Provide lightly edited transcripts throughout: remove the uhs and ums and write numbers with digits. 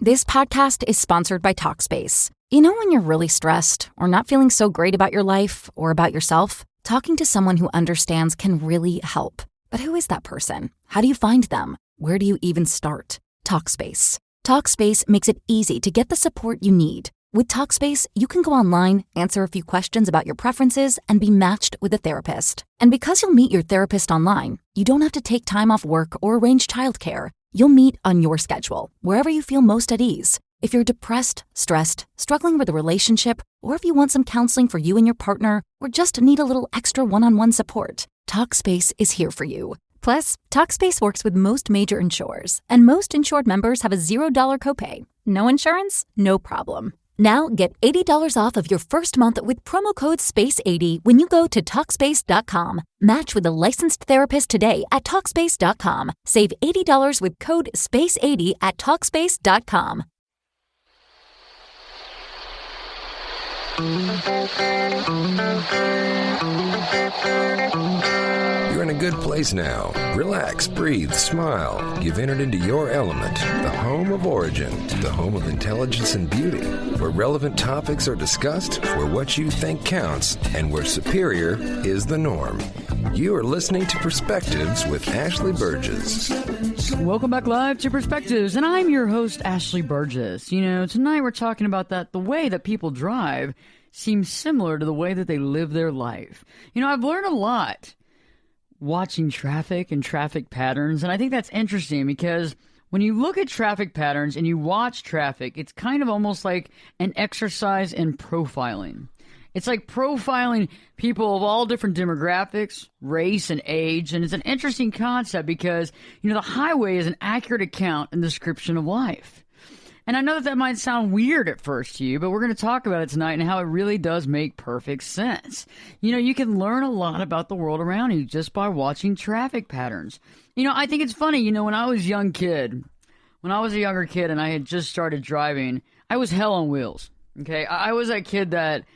This podcast is sponsored by Talkspace. You know when you're really stressed or not feeling so great about your life or about yourself? Talking to someone who understands can really help. But who is that person? How do you find them? Where do you even start? Talkspace. Talkspace makes it easy to get the support you need. With Talkspace, you can go online, answer a few questions about your preferences, and be matched with a therapist. And because you'll meet your therapist online, you don't have to take time off work or arrange childcare. You'll meet on your schedule, wherever you feel most at ease. If you're depressed, stressed, struggling with a relationship, or if you want some counseling for you and your partner, or just need a little extra one-on-one support, Talkspace is here for you. Plus, Talkspace works with most major insurers, and most insured members have a $0 copay. No insurance? No problem. Now get $80 off of your first month with promo code SPACE80 when you go to Talkspace.com. Match with a licensed therapist today at Talkspace.com. Save $80 with code SPACE80 at Talkspace.com. You're in a good place now. Relax, breathe, smile. You've entered into your element, the home of origin, the home of intelligence and beauty, where relevant topics are discussed, where what you think counts, and where superior is the norm. You are listening to Perspectives with Ashley Burgess. Welcome back live to Perspectives, and I'm your host, Ashley Burgess. You know, tonight we're talking about that the way that people drive seems similar to the way that they live their life. You know, I've learned a lot watching traffic and traffic patterns, and I think that's interesting because when you look at traffic patterns and you watch traffic, it's kind of almost like an exercise in profiling. It's like profiling people of all different demographics, race, and age, and it's an interesting concept because, you know, the highway is an accurate account and description of life. And I know that might sound weird at first to you, but we're going to talk about it tonight and how it really does make perfect sense. You know, you can learn a lot about the world around you just by watching traffic patterns. You know, I think it's funny, you know, when I was a younger kid and I had just started driving, I was hell on wheels, okay? I was that kid that,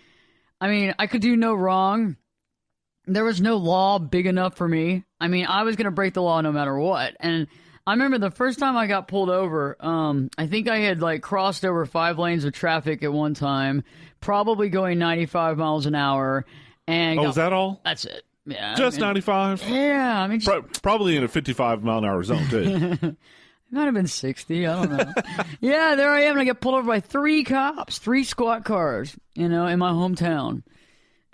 I mean, I could do no wrong. There was no law big enough for me. I mean, I was going to break the law no matter what. And I remember the first time I got pulled over, I think I had like crossed over 5 lanes of traffic at one time, probably going 95 miles an hour. And is that all? That's it. Yeah. Just 95? Yeah. I mean, probably in a 55 mile an hour zone, too. It might have been 60. I don't know. Yeah, there I am. And I get pulled over by 3 cops, 3 squad cars, you know, in my hometown.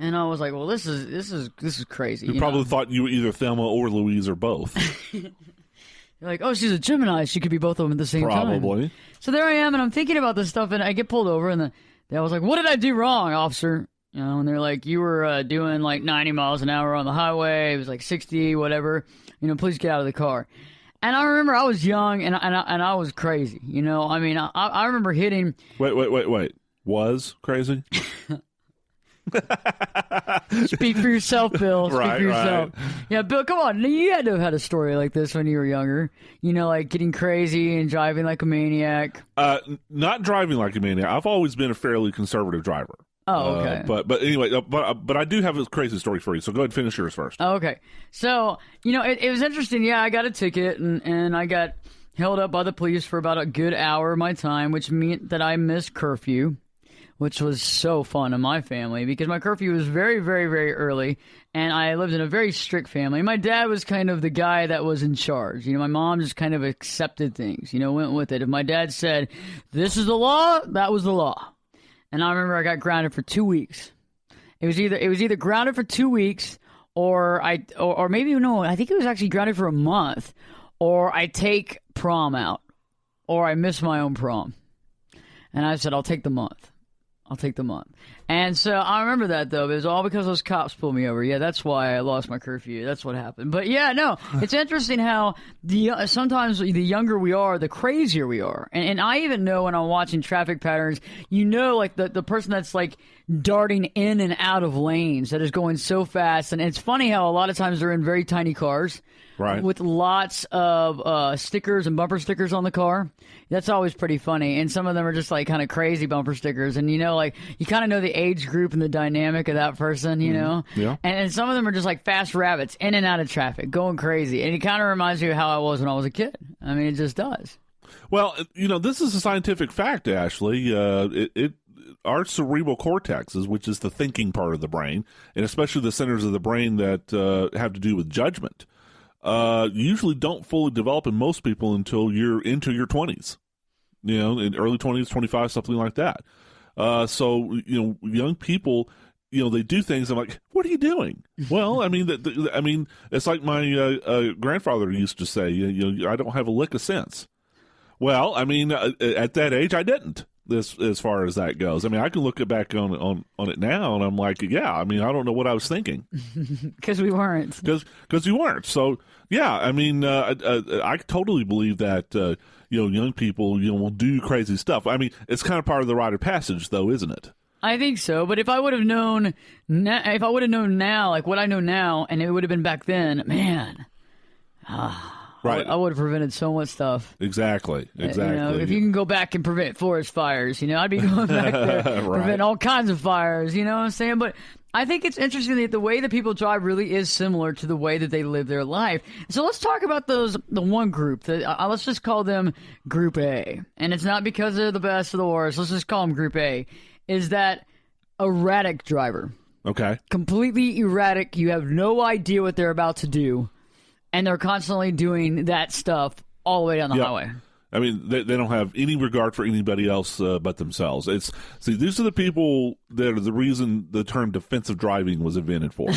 And I was like, well, this is crazy. You probably thought you were either Thelma or Louise or both. You're like, oh, she's a Gemini. She could be both of them at the same time. Probably. So there I am, and I'm thinking about this stuff, and I get pulled over, and I was like, what did I do wrong, officer? You know, and they're like, you were doing like 90 miles an hour on the highway. It was like 60, whatever. You know, please get out of the car. And I remember I was young, and I was crazy. You know, I mean, I remember hitting. Wait. Was crazy? Speak for yourself, Bill. Speak for yourself. Right. Yeah, Bill, come on. You had to have had a story like this when you were younger. You know, like getting crazy and driving like a maniac. Not driving like a maniac. I've always been a fairly conservative driver. Oh, okay. But anyway, but I do have a crazy story for you. So go ahead and finish yours first. Oh, okay. So, you know, it was interesting. Yeah, I got a ticket and I got held up by the police for about a good hour of my time, which meant that I missed curfew, which was so fun in my family because my curfew was very, very, very early, and I lived in a very strict family. My dad was kind of the guy that was in charge. You know, my mom just kind of accepted things, you know, went with it. If my dad said, this is the law, that was the law. And I remember I got grounded for 2 weeks. It was either grounded for 2 weeks or maybe, no, I think it was actually grounded for a month, or I take prom out, or I miss my own prom. And I said, I'll take the month. And so I remember that, though. It was all because those cops pulled me over. Yeah, that's why I lost my curfew. That's what happened. But, yeah, no, it's interesting how sometimes the younger we are, the crazier we are. And I even know when I'm watching traffic patterns, you know, like the person that's, like, darting in and out of lanes that is going so fast. And it's funny how a lot of times they're in very tiny cars. Right. With lots of stickers and bumper stickers on the car. That's always pretty funny. And some of them are just like kind of crazy bumper stickers. And, you know, like you kind of know the age group and the dynamic of that person, you know? Yeah. And some of them are just like fast rabbits in and out of traffic, going crazy. And it kind of reminds me of how I was when I was a kid. I mean, it just does. Well, this is a scientific fact, Ashley. Our cerebral cortexes, which is the thinking part of the brain, and especially the centers of the brain that have to do with judgment, usually don't fully develop in most people until you're into your 20s, in early 20s, 25, something like that. So, young people, they do things. I'm like, what are you doing? Well, I mean, it's like my grandfather used to say, I don't have a lick of sense. Well, I mean, at that age, I didn't. As far as that goes, I mean, I can look back on it now, and I'm like, yeah, I mean, I don't know what I was thinking because we weren't. Because we weren't. So, yeah, I mean, I totally believe that young people will do crazy stuff. I mean, it's kind of part of the rite of passage, though, isn't it? I think so, but if I would have known now, like what I know now, and it would have been back then, man. Right. I would have prevented so much stuff. Exactly. If you can go back and prevent forest fires, I'd be going back there, right. Prevent all kinds of fires, you know what I'm saying? But I think it's interesting that the way that people drive really is similar to the way that they live their life. So let's talk about the one group. Let's just call them Group A. And it's not because they're the best or the worst. Let's just call them Group A. Is that erratic driver. Okay. Completely erratic. You have no idea what they're about to do. And they're constantly doing that stuff all the way down the highway. I mean, they don't have any regard for anybody else but themselves. These are the people that are the reason the term defensive driving was invented for.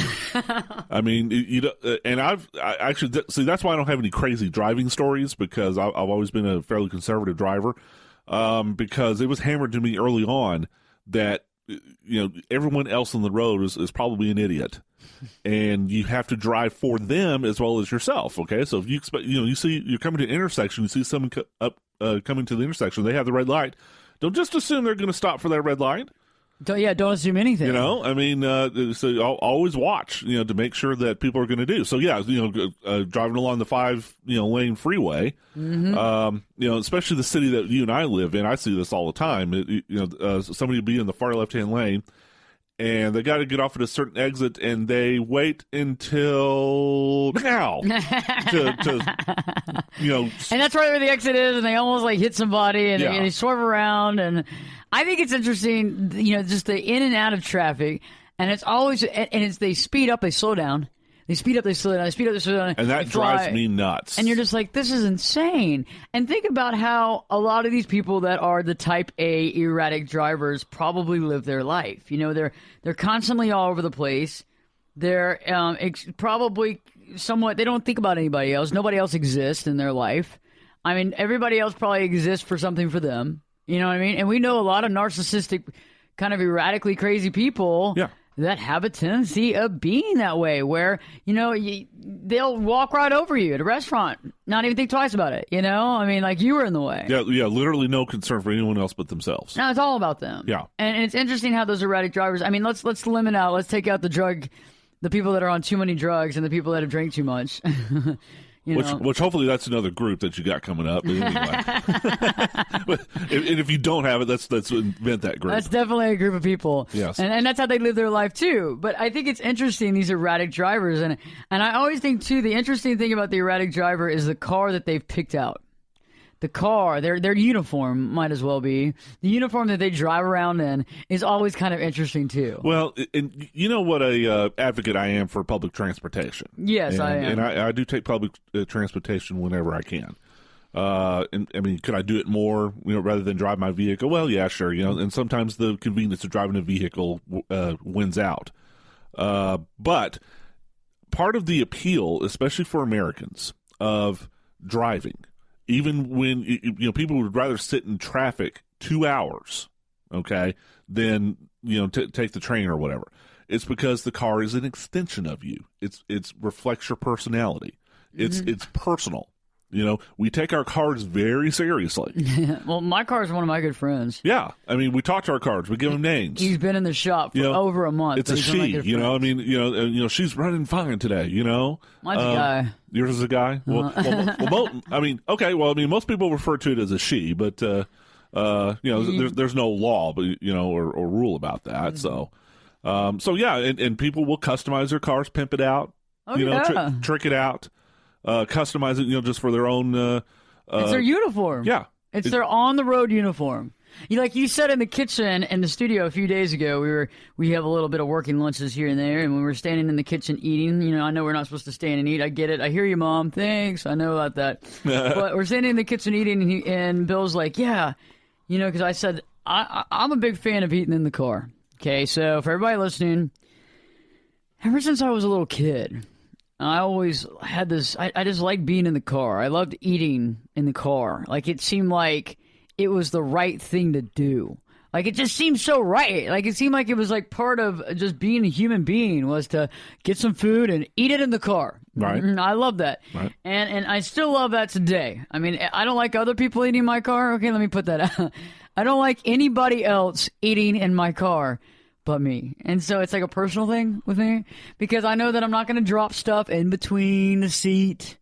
I mean, and I actually that's why I don't have any crazy driving stories, because I've always been a fairly conservative driver. Because it was hammered to me early on that everyone else on the road is probably an idiot. And you have to drive for them as well as yourself. Okay, so if you expect, you see you're coming to an intersection, you see someone coming to the intersection, they have the red light. Don't just assume they're going to stop for that red light. Don't assume anything. I mean, so I'll always watch, to make sure that people are going to do. So yeah, driving along the 5 lane freeway, especially the city that you and I live in, I see this all the time. Somebody will be in the far left hand lane, and they got to get off at a certain exit, and they wait until now and that's right where the exit is, and they almost like hit somebody, and they swerve around. And I think it's interesting, just the in and out of traffic, and it's always, they speed up, they slow down. They speed up, they slow down, they speed up, they slow down. And that drives me nuts. And you're just like, this is insane. And think about how a lot of these people that are the type A erratic drivers probably live their life. They're constantly all over the place. They're probably somewhat, they don't think about anybody else. Nobody else exists in their life. I mean, everybody else probably exists for something for them. You know what I mean? And we know a lot of narcissistic, kind of erratically crazy people. Yeah. That have a tendency of being that way, where, they'll walk right over you at a restaurant, not even think twice about it, I mean, like you were in the way. Yeah, literally no concern for anyone else but themselves. No, it's all about them. Yeah. And it's interesting how those erratic drivers, I mean, let's take out the people that are on too many drugs and the people that have drank too much. Which hopefully that's another group that you got coming up. But anyway. And if you don't have it, let's invent that group. That's definitely a group of people. Yes. And that's how they live their life too. But I think it's interesting, these erratic drivers. And I always think too, the interesting thing about the erratic driver is the car that they've picked out. The car, their uniform might as well be. The uniform that they drive around in is always kind of interesting too. Well, and you know what a advocate I am for public transportation. Yes, I am. And I do take public transportation whenever I can. And I mean, could I do it more, rather than drive my vehicle? Well, yeah, sure. And sometimes the convenience of driving a vehicle wins out. But part of the appeal, especially for Americans, of driving, even when people would rather sit in traffic 2 hours, okay, than take the train or whatever. It's because the car is an extension of you. It's reflects your personality. It's personal. We take our cars very seriously. Well, my car is one of my good friends. Yeah, I mean, we talk to our cars. We give them names. He's been in the shop for over a month. It's a she. I mean, she's running fine today. Mine's a guy. Yours is a guy. Well, most people refer to it as a she, but there's no law, but or rule about that. Mm-hmm. So yeah, and people will customize their cars, pimp it out, trick it out. Customize it, just for their own It's their uniform. Yeah. It's their on-the-road uniform. You said in the kitchen in the studio a few days ago, we have a little bit of working lunches here and there, and when we were standing in the kitchen eating, I know we're not supposed to stand and eat. I get it. I hear you, Mom. Thanks. I know about that. But we're standing in the kitchen eating, and Bill's like, yeah, because I said, I'm a big fan of eating in the car. Okay, so for everybody listening, ever since I was a little kid, I always had this, I just liked being in the car. I loved eating in the car. It seemed like it was the right thing to do. It just seemed so right. It seemed like it was part of just being a human being was to get some food and eat it in the car. Right. I love that. Right. And I still love that today. I mean, I don't like other people eating in my car. Okay, let me put that out. I don't like anybody else eating in my car but me. And so it's a personal thing with me because I know that I'm not going to drop stuff in between the seat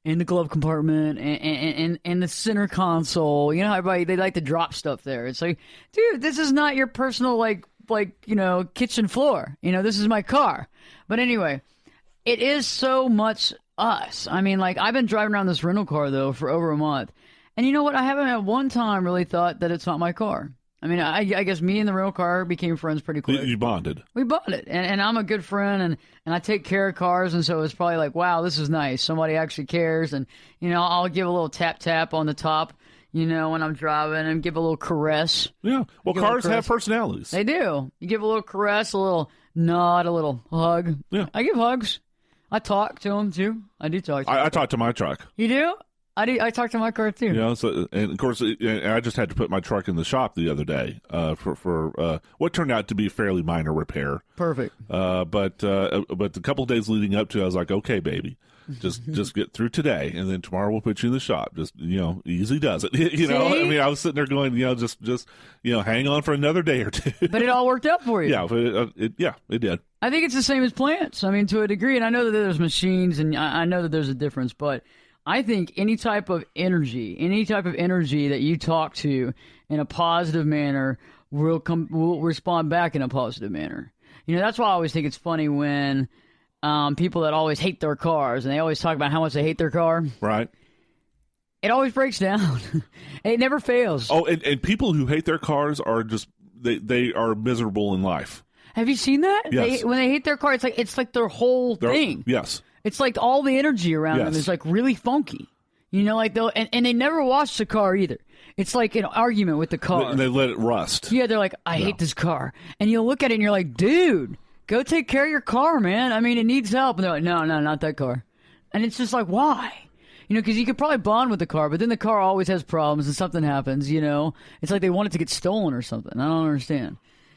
in the glove compartment and the center console. Everybody, they like to drop stuff there. It's like, dude, this is not your personal, kitchen floor. This is my car. But anyway, it is so much us. I mean, I've been driving around this rental car, though, for over a month. And you know what? I haven't at one time really thought that it's not my car. I mean, I guess me and the rental car became friends pretty quick. You bonded. We bonded. And I'm a good friend, and I take care of cars, and so it's probably wow, this is nice. Somebody actually cares. And, I'll give a little tap on the top, when I'm driving, and give a little caress. Yeah. Well, cars have personalities. They do. You give a little caress, a little nod, a little hug. Yeah. I give hugs. I talk to them, too. I do talk to them. I talk to my truck. You do? I talked to my car too. And of course, I just had to put my truck in the shop the other day for what turned out to be a fairly minor repair. Perfect. But a couple of days leading up to it, I was like, okay, baby, just get through today, and then tomorrow we'll put you in the shop. Just easy does it. I mean, I was sitting there going, just hang on for another day or two. But it all worked out for you. Yeah, it did. I think it's the same as plants. I mean, to a degree, and I know that there's machines, and I know that there's a difference, but I think any type of energy that you talk to in a positive manner will respond back in a positive manner. That's why I always think it's funny when people that always hate their cars and they always talk about how much they hate their car. Right. It always breaks down. It never fails. Oh, and people who hate their cars are just they are miserable in life. Have you seen that? Yes. When they hate their car, it's like their whole thing. Yes. It's all the energy around them is really funky. They'll and they never wash the car either. It's like an argument with the car. They let it rust. Yeah, they're like, I hate this car. And you'll look at it and you're like, dude, go take care of your car, man. I mean, it needs help. And they're like, no, not that car. And it's just like, why? Because you could probably bond with the car, but then the car always has problems and something happens, It's like they want it to get stolen or something. I don't understand.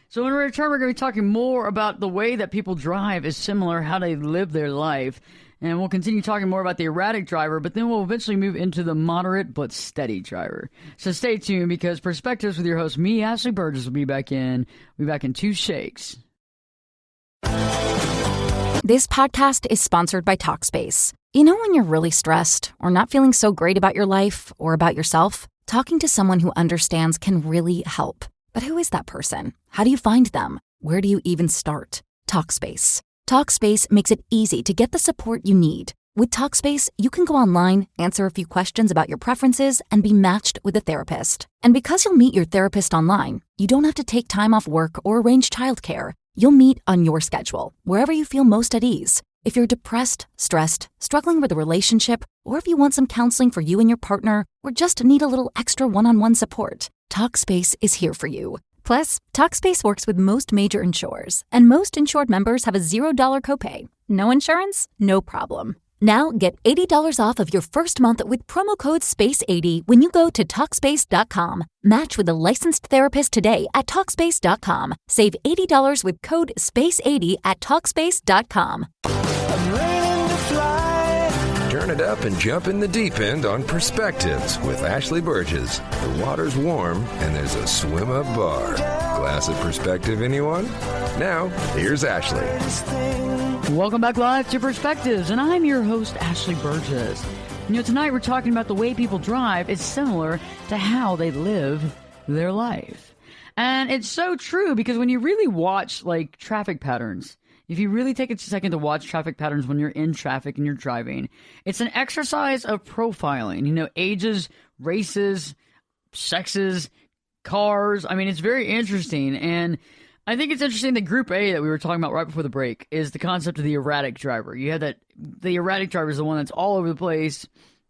So when we return, we're going to be talking more about the way that people drive is similar, how they live their life. And we'll continue talking more about the erratic driver, but then we'll eventually move into the moderate but steady driver. So stay tuned because Perspectives with your host, me, Ashley Burgess, will be back in 2 shakes. This podcast is sponsored by Talkspace. When you're really stressed or not feeling so great about your life or about yourself, talking to someone who understands can really help. But who is that person? How do you find them? Where do you even start? Talkspace. Talkspace makes it easy to get the support you need. With Talkspace, you can go online, answer a few questions about your preferences, and be matched with a therapist. And because you'll meet your therapist online, you don't have to take time off work or arrange childcare. You'll meet on your schedule, wherever you feel most at ease. If you're depressed, stressed, struggling with a relationship, or if you want some counseling for you and your partner, or just need a little extra one-on-one support, Talkspace is here for you. Plus, Talkspace works with most major insurers, and most insured members have a $0 copay. No insurance? No problem. Now get $80 off of your first month with promo code SPACE80 when you go to Talkspace.com. Match with a licensed therapist today at Talkspace.com. Save $80 with code SPACE80 at Talkspace.com. Turn it up and jump in the deep end on Perspectives with Ashley Burgess. The water's warm and there's a swim-up bar. Glass of perspective, anyone? Now, here's Ashley. Welcome back live to Perspectives, and I'm your host, Ashley Burgess. Tonight we're talking about the way people drive is similar to how they live their life. And it's so true because when you really watch, traffic patterns, if you really take a second to watch traffic patterns when you're in traffic and you're driving, it's an exercise of profiling, ages, races, sexes, cars. I mean, it's very interesting. And I think it's interesting that Group A that we were talking about right before the break is the concept of the erratic driver. You have the erratic driver is the one that's all over the place.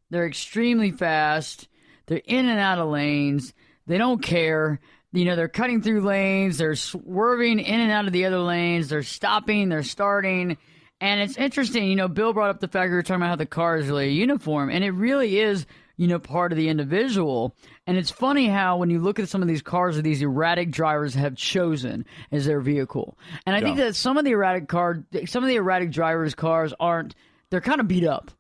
They're extremely fast. They're in and out of lanes. They don't care. They're cutting through lanes. They're swerving in and out of the other lanes. They're stopping. They're starting. And it's interesting. Bill brought up the fact we were talking about how the car is really a uniform. And it really is, part of the individual. And it's funny how when you look at some of these cars that these erratic drivers have chosen as their vehicle. And I think that some of the erratic drivers' cars they're kind of beat up.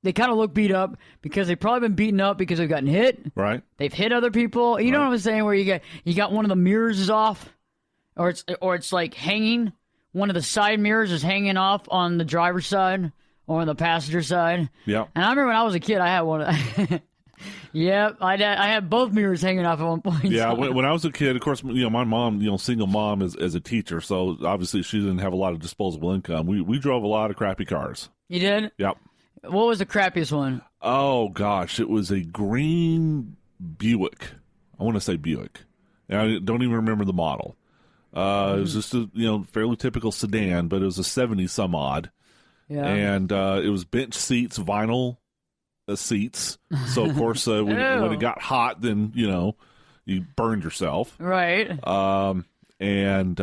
They kind of look beat up because they've probably been beaten up because they've gotten hit. Right. They've hit other people. You know what I'm saying? Where you got one of the mirrors is off, or it's like hanging. One of the side mirrors is hanging off on the driver's side or on the passenger side. Yeah. And I remember when I was a kid, I had one. Yep, I had both mirrors hanging off at one point. Yeah, when I was a kid, of course, my mom, single mom as a teacher, so obviously she didn't have a lot of disposable income. We drove a lot of crappy cars. You did? Yep. What was the crappiest one? Oh, gosh. It was a green Buick. I want to say Buick. And I don't even remember the model. It was just a fairly typical sedan, but it was a 70-some-odd. Yeah. And it was bench seats, vinyl seats. So, of course, when it got hot, then, you burned yourself. Right. And,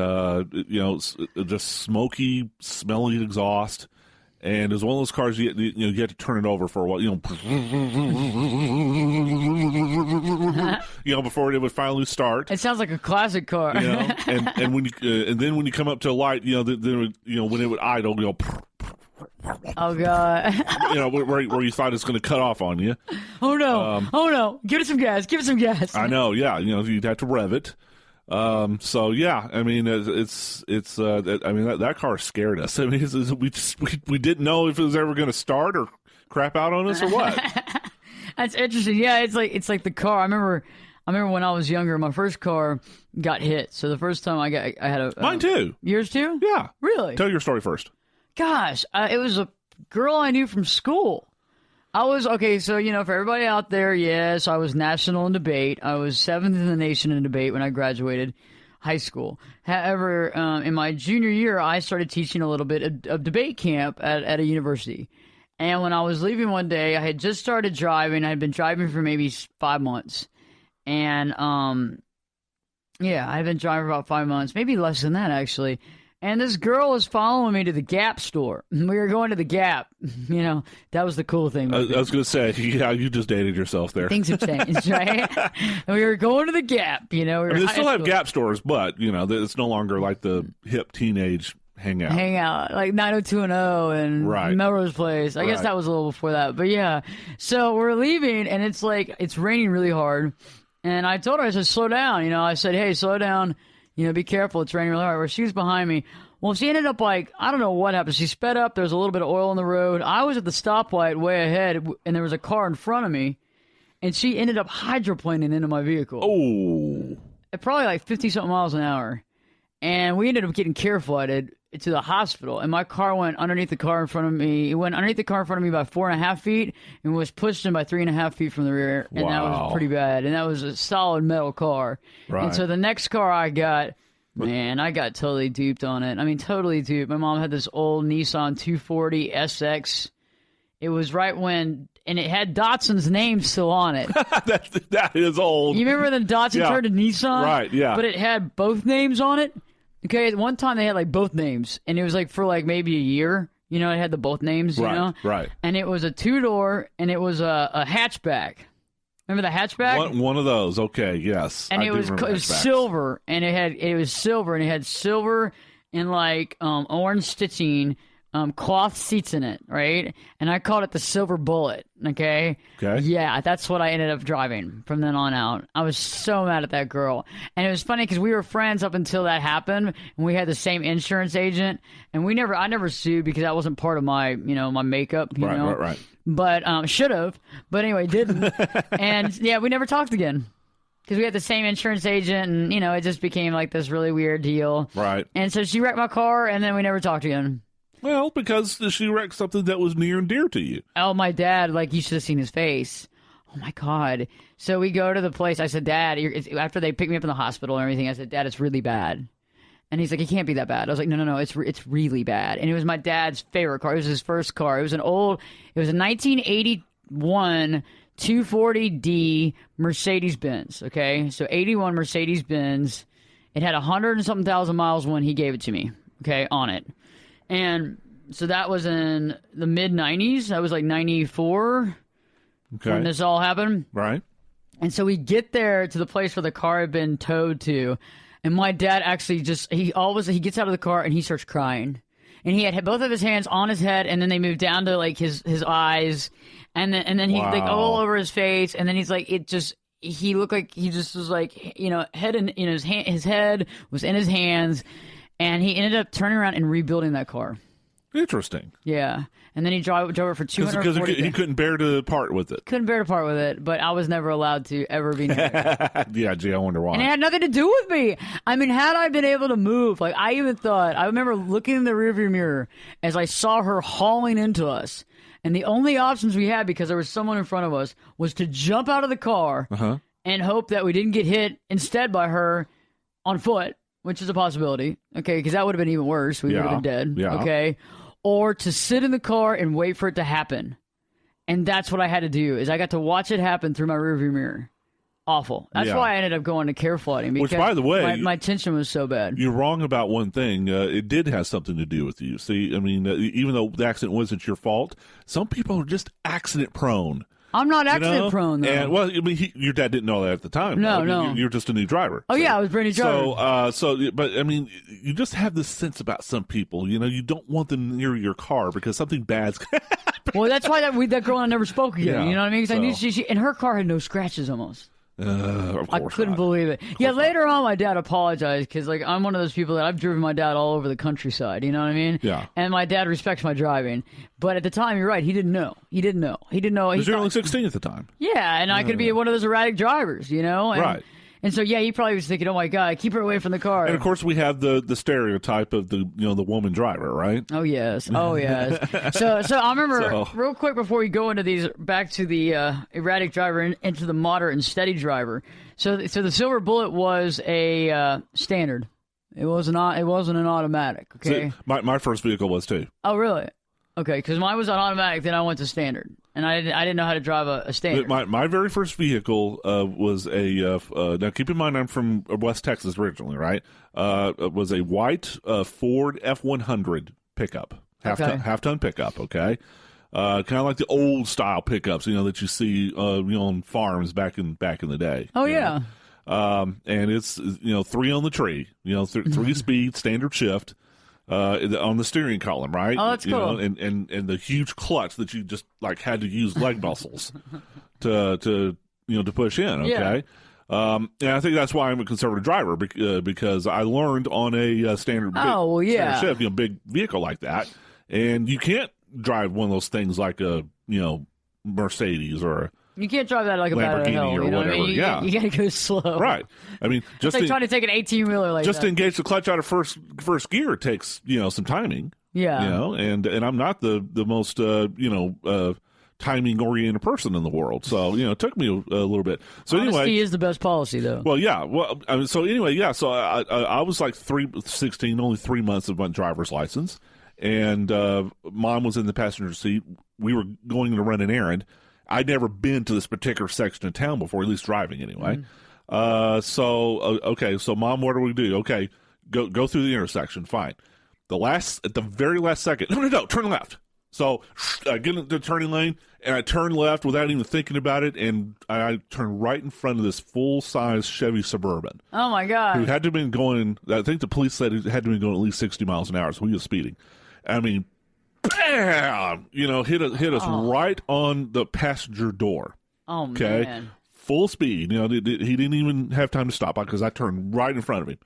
just smoky, smelly exhaust. And it was one of those cars you had to turn it over for a while, before it would finally start. It sounds like a classic car. And when and then when you come up to a light, when it would idle, oh God. Where you thought it's going to cut off on you. Oh no! Give it some gas! Give it some gas! I know, yeah. You'd have to rev it. So yeah, I mean, that car scared us. I mean, we didn't know if it was ever going to start or crap out on us or what. That's interesting. Yeah, it's like the car. I remember when I was younger, my first car got hit. So the first time I had a mine too. Yours too? Yeah. Really? Tell your story first. Gosh, it was a girl I knew from school. I was, okay, so, for everybody out there, yes, I was national in debate. I was 7th in the nation in debate when I graduated high school. However, in my junior year, I started teaching a little bit of debate camp at a university. And when I was leaving one day, I had just started driving. I had been driving for maybe 5 months. And, I had been driving for about 5 months, maybe less than that, actually. And this girl was following me to the Gap store. We were going to the Gap. That was the cool thing. I was going to say, yeah, you just dated yourself there. Things have changed, right? And we were going to the Gap, they still have Gap stores, but, it's no longer like the hip teenage hangout. Like 90210 and right. Melrose Place. I guess that was a little before that. But yeah, so we're leaving, and it's raining really hard. And I told her, I said, slow down. I said, hey, slow down. Be careful. It's raining really hard. Where she was behind me. Well, she ended up I don't know what happened. She sped up. There was a little bit of oil on the road. I was at the stoplight way ahead, and there was a car in front of me, and she ended up hydroplaning into my vehicle. Oh. At probably 50-something miles an hour. And we ended up getting care flooded to the hospital, and my car went underneath the car in front of me. It went underneath the car in front of me by 4.5 feet and was pushed in by 3.5 feet from the rear. And that was pretty bad. And that was a solid metal car. Right. And so the next car I got, man, I got totally duped on it. I mean, totally duped. My mom had this old Nissan 240 SX. It was right when, and it had Datsun's name still on it. that is old. You remember when Datsun turned to Nissan? Right, yeah. But it had both names on it. Okay, at one time they had both names, and it was for maybe a year. It had the both names, Right. And it was a 2-door, and it was a hatchback. Remember the hatchback? One of those. Okay, yes. And it was silver, and it had silver and orange stitching, cloth seats in it, right? And I called it the Silver Bullet. Okay. Yeah, that's what I ended up driving from then on out. I was so mad at that girl, and it was funny because we were friends up until that happened, and we had the same insurance agent, and I never sued because that wasn't part of my my makeup. Right. But should have. But anyway, didn't. And yeah, we never talked again. because we had the same insurance agent, and it just became like this really weird deal. Right. And so she wrecked my car, and then we never talked again. Well, because she wrecked something that was near and dear to you. Oh, my dad, you should have seen his face. Oh, my God. So we go to the place. I said, Dad, after they picked me up in the hospital and everything, I said, Dad, it's really bad. And he's like, it can't be that bad. I was like, no, it's really bad. And it was my dad's favorite car. It was his first car. It was a 1981 240D Mercedes-Benz, okay? So 81 Mercedes-Benz. It had 100 and something thousand miles when he gave it to me, okay, on it. And so that was in the mid-90s. That was like 94 when this all happened. Right. And so we get there to the place where the car had been towed to, and my dad actually he gets out of the car and he starts crying. And he had both of his hands on his head, and then they moved down to his eyes, and then he all over his face, and then he's like, he looked like he just was head in his head was in his hands, and he ended up turning around and rebuilding that car. Interesting. Yeah. And then he drove it for 240 Because he couldn't bear to part with it. Couldn't bear to part with it, but I was never allowed to ever be near it. Yeah, gee, I wonder why. And it had nothing to do with me. I mean, had I been able to move, I remember looking in the rearview mirror as I saw her hauling into us. And the only options we had, because there was someone in front of us, was to jump out of the car and hope that we didn't get hit instead by her on foot, which is a possibility. Okay, because that would have been even worse. We would have been dead. Yeah. Okay. Or to sit in the car and wait for it to happen. And that's what I had to do, is I got to watch it happen through my rearview mirror. Awful. That's why I ended up going to care flooding. Because which, by the way, my tension was so bad. You're wrong about one thing. It did have something to do with you. See, I mean, even though the accident wasn't your fault, some people are just accident prone. I'm not accident prone, though. And, well, I mean, your dad didn't know that at the time. No, I mean, no. You're just a new driver. Oh, yeah, I was a brand new driver. But, I mean, you just have this sense about some people. You don't want them near your car because something bad's going to happen. Well, that's why that girl I never spoke again. Yeah, You know what I mean? Because I knew and her car had no scratches almost. Of course I couldn't believe it. Yeah, later on, my dad apologized because, I'm one of those people that I've driven my dad all over the countryside. You know what I mean? Yeah. And my dad respects my driving, but at the time, you're right. He didn't know. He didn't know. Because you're only 16 at the time. Yeah, and I could be one of those erratic drivers. And, right. And so, yeah, he probably was thinking, "Oh my God, keep her away from the car." And of course, we have the stereotype of the woman driver, right? Oh yes. So I remember real quick before we go into these, back to the erratic driver and into the moderate and steady driver. So the Silver Bullet was a standard. It was not. It wasn't an automatic. Okay. So my first vehicle was too. Oh really? Okay, because mine was an automatic. Then I went to standard, and I didn't know how to drive a standard. My very first vehicle was a. Now keep in mind I'm from West Texas originally, right? It was a white Ford F-100 pickup, half ton pickup. Okay, kind of like the old style pickups, that you see on farms back in the day. Oh yeah. And it's 3 on the tree, 3 speed standard shift. On the steering column, right? Oh, that's cool. And the huge clutch that you just had to use leg muscles to push in. Okay. Yeah. And I think that's why I'm a conservative driver because I learned on a standard shift, big vehicle like that, and you can't drive one of those things like a Mercedes or you can't drive that like a Lamborghini hell, or whatever. I mean? You got to go slow. Right. I mean, just trying to take an 18-wheeler like just that. to engage the clutch out of first gear takes some timing. Yeah. And I'm not the most timing oriented person in the world, so it took me a little bit. So Honesty anyway, is the best policy, though. Well, yeah. Well, I mean, so anyway, yeah. So I was like 16, only 3 months of my driver's license, and Mom was in the passenger seat. We were going to run an errand. I'd never been to this particular section of town before, at least driving anyway. Okay, so Mom, what do we do? Okay, go through the intersection. Fine. At the very last second, no, turn left. So I get into the turning lane, and I turn left without even thinking about it, and I turn right in front of this full-size Chevy Suburban. Oh, my God. Who had to have been going, I think the police said it had to have been going at least 60 miles an hour, so he was speeding. I mean, bam! Hit us right on the passenger door. Oh, okay? Man. Full speed. He didn't even have time to stop because I turned right in front of him.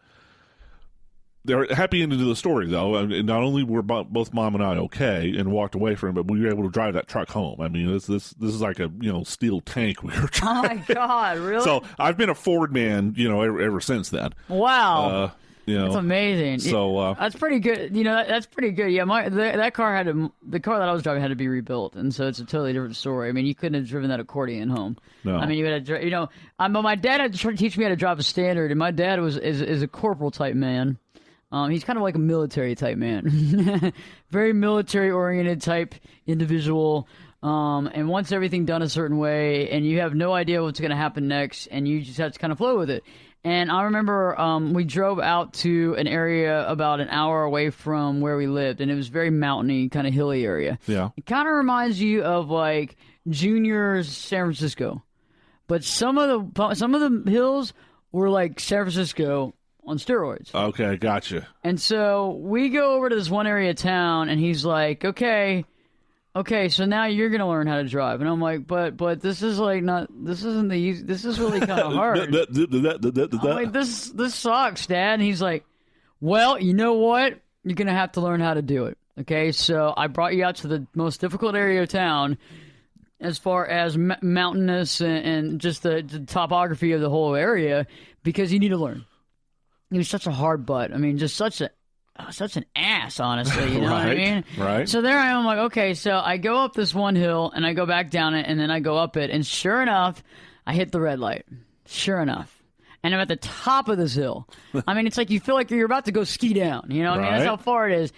They're happy ending to the story, though. I mean, not only were both Mom and I okay and walked away from it, but we were able to drive that truck home. I mean, this is like a steel tank we were driving. Oh my God, really? So I've been a Ford man, ever since then. Wow. That's amazing. So that's pretty good. That's pretty good. Yeah, that car the car that I was driving had to be rebuilt, and so it's a totally different story. I mean, you couldn't have driven that accordion home. No. I mean, you had to, but my dad had to try to teach me how to drive a Standard, and my dad is a corporal type man. He's kind of like a military type man, very military oriented type individual. And wants everything done a certain way, and you have no idea what's going to happen next, and you just have to kind of flow with it. And I remember we drove out to an area about an hour away from where we lived, and it was very mountainy, kind of hilly area. Yeah. It kind of reminds you of like Junior San Francisco, but some of the hills were like San Francisco on steroids. Okay, gotcha. And so we go over to this one area of town, and he's like, okay, so now you're going to learn how to drive. And I'm like, but this is like this isn't the easy, this is really kind of hard. I'm like, this sucks, Dad. And he's like, well, you know what? You're going to have to learn how to do it. Okay, so I brought you out to the most difficult area of town as far as mountainous and just the topography of the whole area because you need to learn. He was such a hard butt. I mean, just such an ass, honestly. You know what I mean? Right. So there I am. I'm like, okay, so I go up this one hill and I go back down it and then I go up it. And sure enough, I hit the red light. Sure enough. And I'm at the top of this hill. I mean, it's like you feel like you're about to go ski down. You know what I mean? That's how far it is.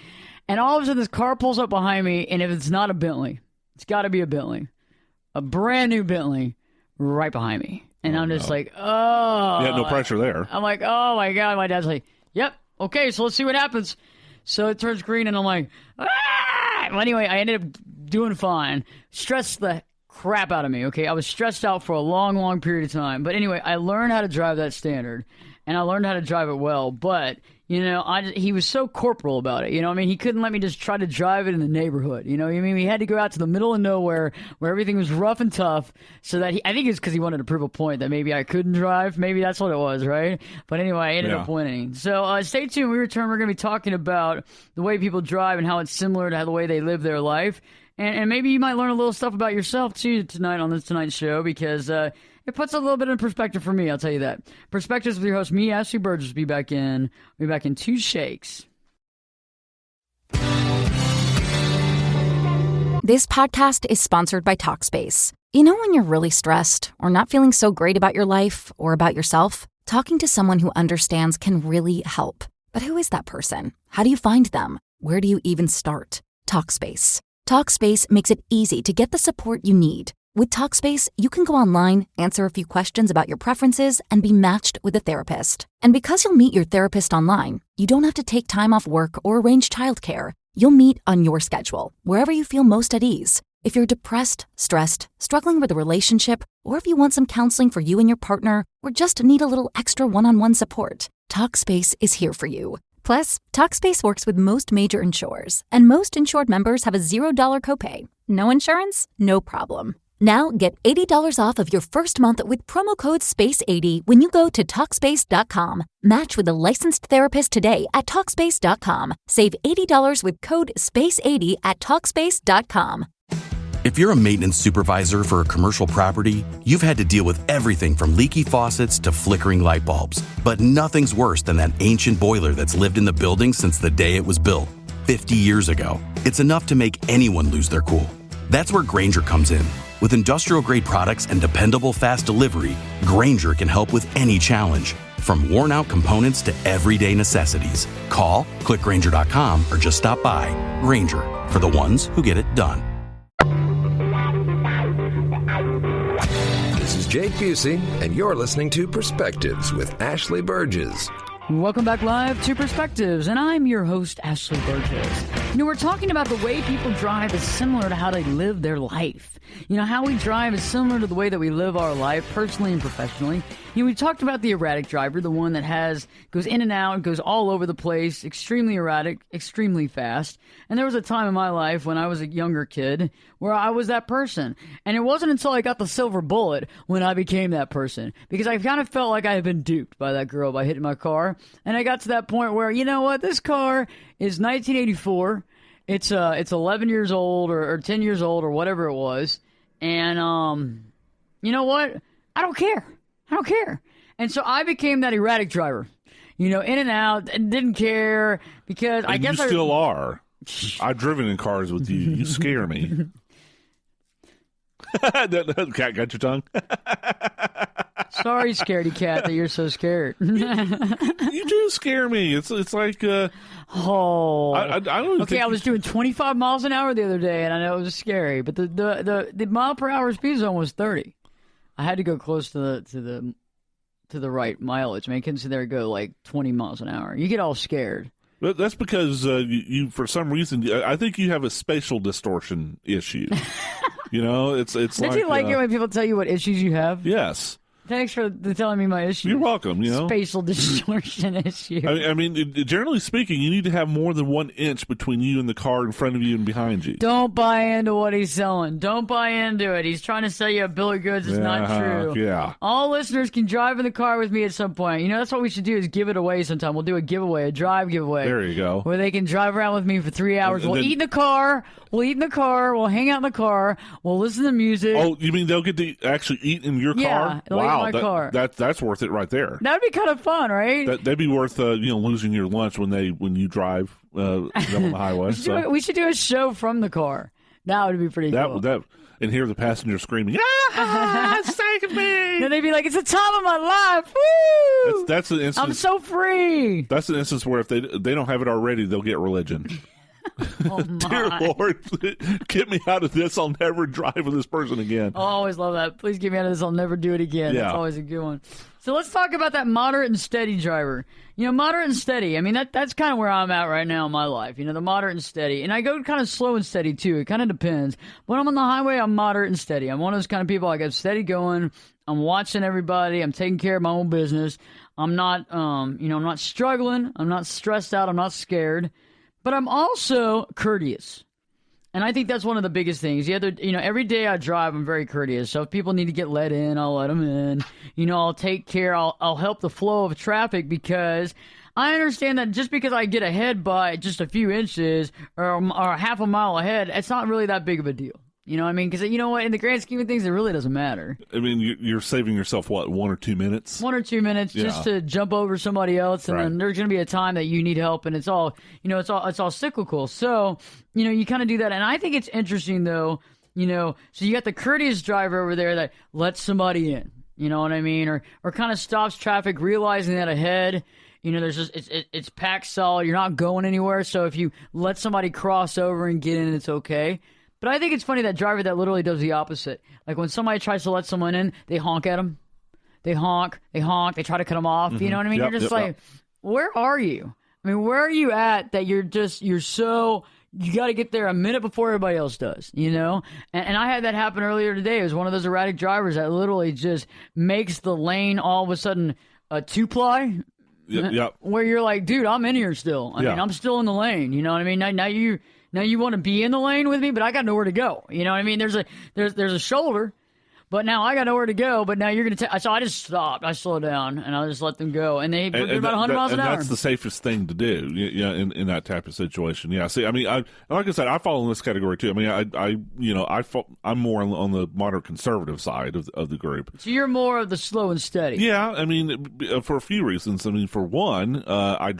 And all of a sudden, this car pulls up behind me. And if it's not a Bentley, it's got to be a Bentley. A brand new Bentley right behind me. And I'm just like, oh. You had no pressure there. I'm like, oh, my God. My dad's like, yep. Okay, so let's see what happens. So it turns green, and I'm like, ah! Well, anyway, I ended up doing fine. Stressed the crap out of me, okay? I was stressed out for a long, long period of time. But anyway, I learned how to drive that Standard, and I learned how to drive it well. But, he was so corporal about it. I mean, he couldn't let me just try to drive it in the neighborhood. I mean, we had to go out to the middle of nowhere where everything was rough and tough so that I think it's because he wanted to prove a point that maybe I couldn't drive. Maybe that's what it was, right? But anyway, I ended up winning. So stay tuned. When we return, we're going to be talking about the way people drive and how it's similar to how the way they live their life. And maybe you might learn a little stuff about yourself, too, tonight on tonight's show because it puts a little bit in perspective for me, I'll tell you that. Perspectives with your host, me, Ashley Burgess, will be back in 2 shakes. This podcast is sponsored by Talkspace. When you're really stressed or not feeling so great about your life or about yourself, talking to someone who understands can really help. But who is that person? How do you find them? Where do you even start? Talkspace. Talkspace makes it easy to get the support you need. With Talkspace, you can go online, answer a few questions about your preferences, and be matched with a therapist. And because you'll meet your therapist online, you don't have to take time off work or arrange childcare. You'll meet on your schedule, wherever you feel most at ease. If you're depressed, stressed, struggling with a relationship, or if you want some counseling for you and your partner, or just need a little extra one-on-one support, Talkspace is here for you. Plus, Talkspace works with most major insurers, and most insured members have a $0 copay. No insurance? No problem. Now get $80 off of your first month with promo code SPACE80 when you go to Talkspace.com. Match with a licensed therapist today at Talkspace.com. Save $80 with code SPACE80 at Talkspace.com. If you're a maintenance supervisor for a commercial property, you've had to deal with everything from leaky faucets to flickering light bulbs. But nothing's worse than that ancient boiler that's lived in the building since the day it was built, 50 years ago. It's enough to make anyone lose their cool. That's where Grainger comes in. With industrial-grade products and dependable fast delivery, Grainger can help with any challenge, from worn-out components to everyday necessities. Call, click Grainger.com, or just stop by. Grainger, for the ones who get it done. This is Jake Busey, and you're listening to Perspectives with Ashley Burgess. Welcome back live to Perspectives, and I'm your host, Ashley Burgess. We're talking about the way people drive is similar to how they live their life. How we drive is similar to the way that we live our life, personally and professionally. We talked about the erratic driver, the one that goes in and out, goes all over the place, extremely erratic, extremely fast. And there was a time in my life when I was a younger kid where I was that person. And it wasn't until I got the silver bullet when I became that person. Because I kind of felt like I had been duped by that girl by hitting my car. car, and I got to that point where, you know what, this car is 1984. It's 11 years old or 10 years old or whatever it was, and you know what? I don't care. And so I became that erratic driver. In and out, and didn't care because I guess you still are. I've driven in cars with you. You scare me. Cat, got your tongue? Sorry, scaredy cat, that you're so scared. You do scare me. It's like I don't. Okay, I was doing 25 miles an hour the other day, and I know it was scary, but the mile per hour speed zone was 30. I had to go close to the right mileage. I mean, I couldn't sit there and go like 20 miles an hour. You get all scared. But that's because you for some reason, I think you have a spatial distortion issue. It's Don't you like it when people tell you what issues you have? Yes. Thanks for telling me my issue. You're welcome. Spatial distortion issue. I mean, generally speaking, you need to have more than 1 inch between you and the car in front of you and behind you. Don't buy into what he's selling. Don't buy into it. He's trying to sell you a bill of goods. It's not true. Yeah. All listeners can drive in the car with me at some point. That's what we should do is give it away sometime. We'll do a giveaway, a drive giveaway. There you go. Where they can drive around with me for 3 hours. We'll eat in the car. We'll hang out in the car. We'll listen to music. Oh, you mean they'll get to actually eat in your car? Yeah, they'll eat in my car. That's worth it right there. That would be kind of fun, right? That'd be worth losing your lunch when you drive on the highway. We should do a show from the car. That would be pretty cool. And hear the passenger screaming, save me! Then they'd be like, it's the time of my life. Woo! That's an instance. I'm so free. That's an instance where if they don't have it already, they'll get religion. Oh, my. Dear Lord, get me out of this. I'll never drive with this person again. I always love that. Please get me out of this. I'll never do it again. Yeah. That's always a good one. So let's talk about that moderate and steady driver. Moderate and steady. I mean, that's kind of where I'm at right now in my life. The moderate and steady. And I go kind of slow and steady, too. It kind of depends. When I'm on the highway, I'm moderate and steady. I'm one of those kind of people. I get steady going. I'm watching everybody. I'm taking care of my own business. I'm not, I'm not struggling. I'm not stressed out. I'm not scared. But I'm also courteous. And I think that's one of the biggest things. Every day I drive, I'm very courteous. So if people need to get let in, I'll let them in. I'll take care. I'll help the flow of traffic because I understand that just because I get ahead by just a few inches or half a mile ahead, it's not really that big of a deal. You know what I mean? Because you know what? In the grand scheme of things, it really doesn't matter. I mean, you're saving yourself, 1 or 2 minutes? 1 or 2 minutes just to jump over somebody else. And then there's going to be a time that you need help. And it's all cyclical. So, you kind of do that. And I think it's interesting, though, so you got the courteous driver over there that lets somebody in. You know what I mean? Or kind of stops traffic, realizing that ahead. There's just it's packed solid. You're not going anywhere. So if you let somebody cross over and get in, it's okay. But I think it's funny that driver that literally does the opposite. Like when somebody tries to let someone in, they honk at them. They honk. They try to cut them off. Mm-hmm. You know what I mean? You're just where are you? I mean, where are you at that you got to get there a minute before everybody else does, And I had that happen earlier today. It was one of those erratic drivers that literally just makes the lane all of a sudden a 2-ply. Yep. Where you're like, dude, I'm in here still. I mean, I'm still in the lane. You know what I mean? Now you want to be in the lane with me, but I got nowhere to go. You know what I mean? There's a shoulder, but now I got nowhere to go. But now you're going to so I just stopped. I slowed down, and I just let them go. And they're about 100 miles an hour. And that's the safest thing to do in that type of situation. Yeah, see, I mean, like I said, I fall in this category, too. I mean, I'm more on the moderate conservative side of the group. So you're more of the slow and steady. Yeah, I mean, for a few reasons. I mean, for one, I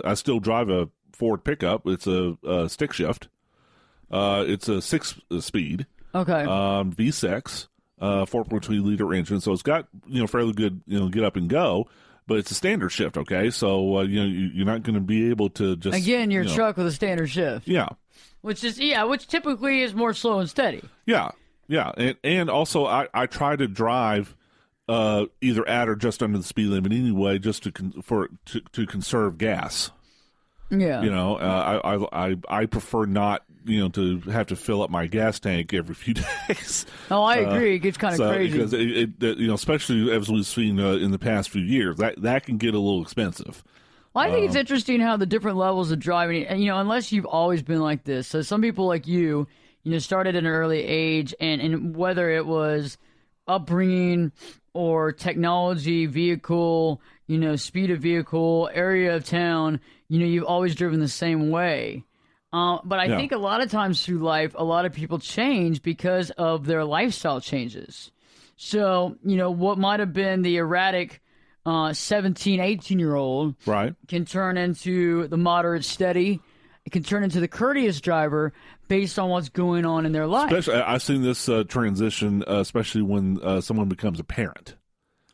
I still drive a Ford pickup. It's a stick shift. It's a 6-speed. Okay. V6, 4.2 liter engine. So it's got fairly good get up and go, but it's a standard shift. Okay, so you're not going to be able to just again your truck with a standard shift. Yeah. Which typically is more slow and steady. Yeah, and also I try to drive either at or just under the speed limit anyway, just to conserve gas. Yeah. I prefer not, to have to fill up my gas tank every few days. Oh, I agree. It gets kind of crazy. Because especially as we've seen in the past few years, that can get a little expensive. Well, I think it's interesting how the different levels of driving, unless you've always been like this. So some people like you started at an early age, and whether it was upbringing or technology, vehicle, speed of vehicle, area of town, you've always driven the same way. But I think a lot of times through life, a lot of people change because of their lifestyle changes. So, what might have been the erratic 17, 18-year-old can turn into the moderate steady. It can turn into the courteous driver based on what's going on in their life. Especially, I've seen this transition, especially when someone becomes a parent.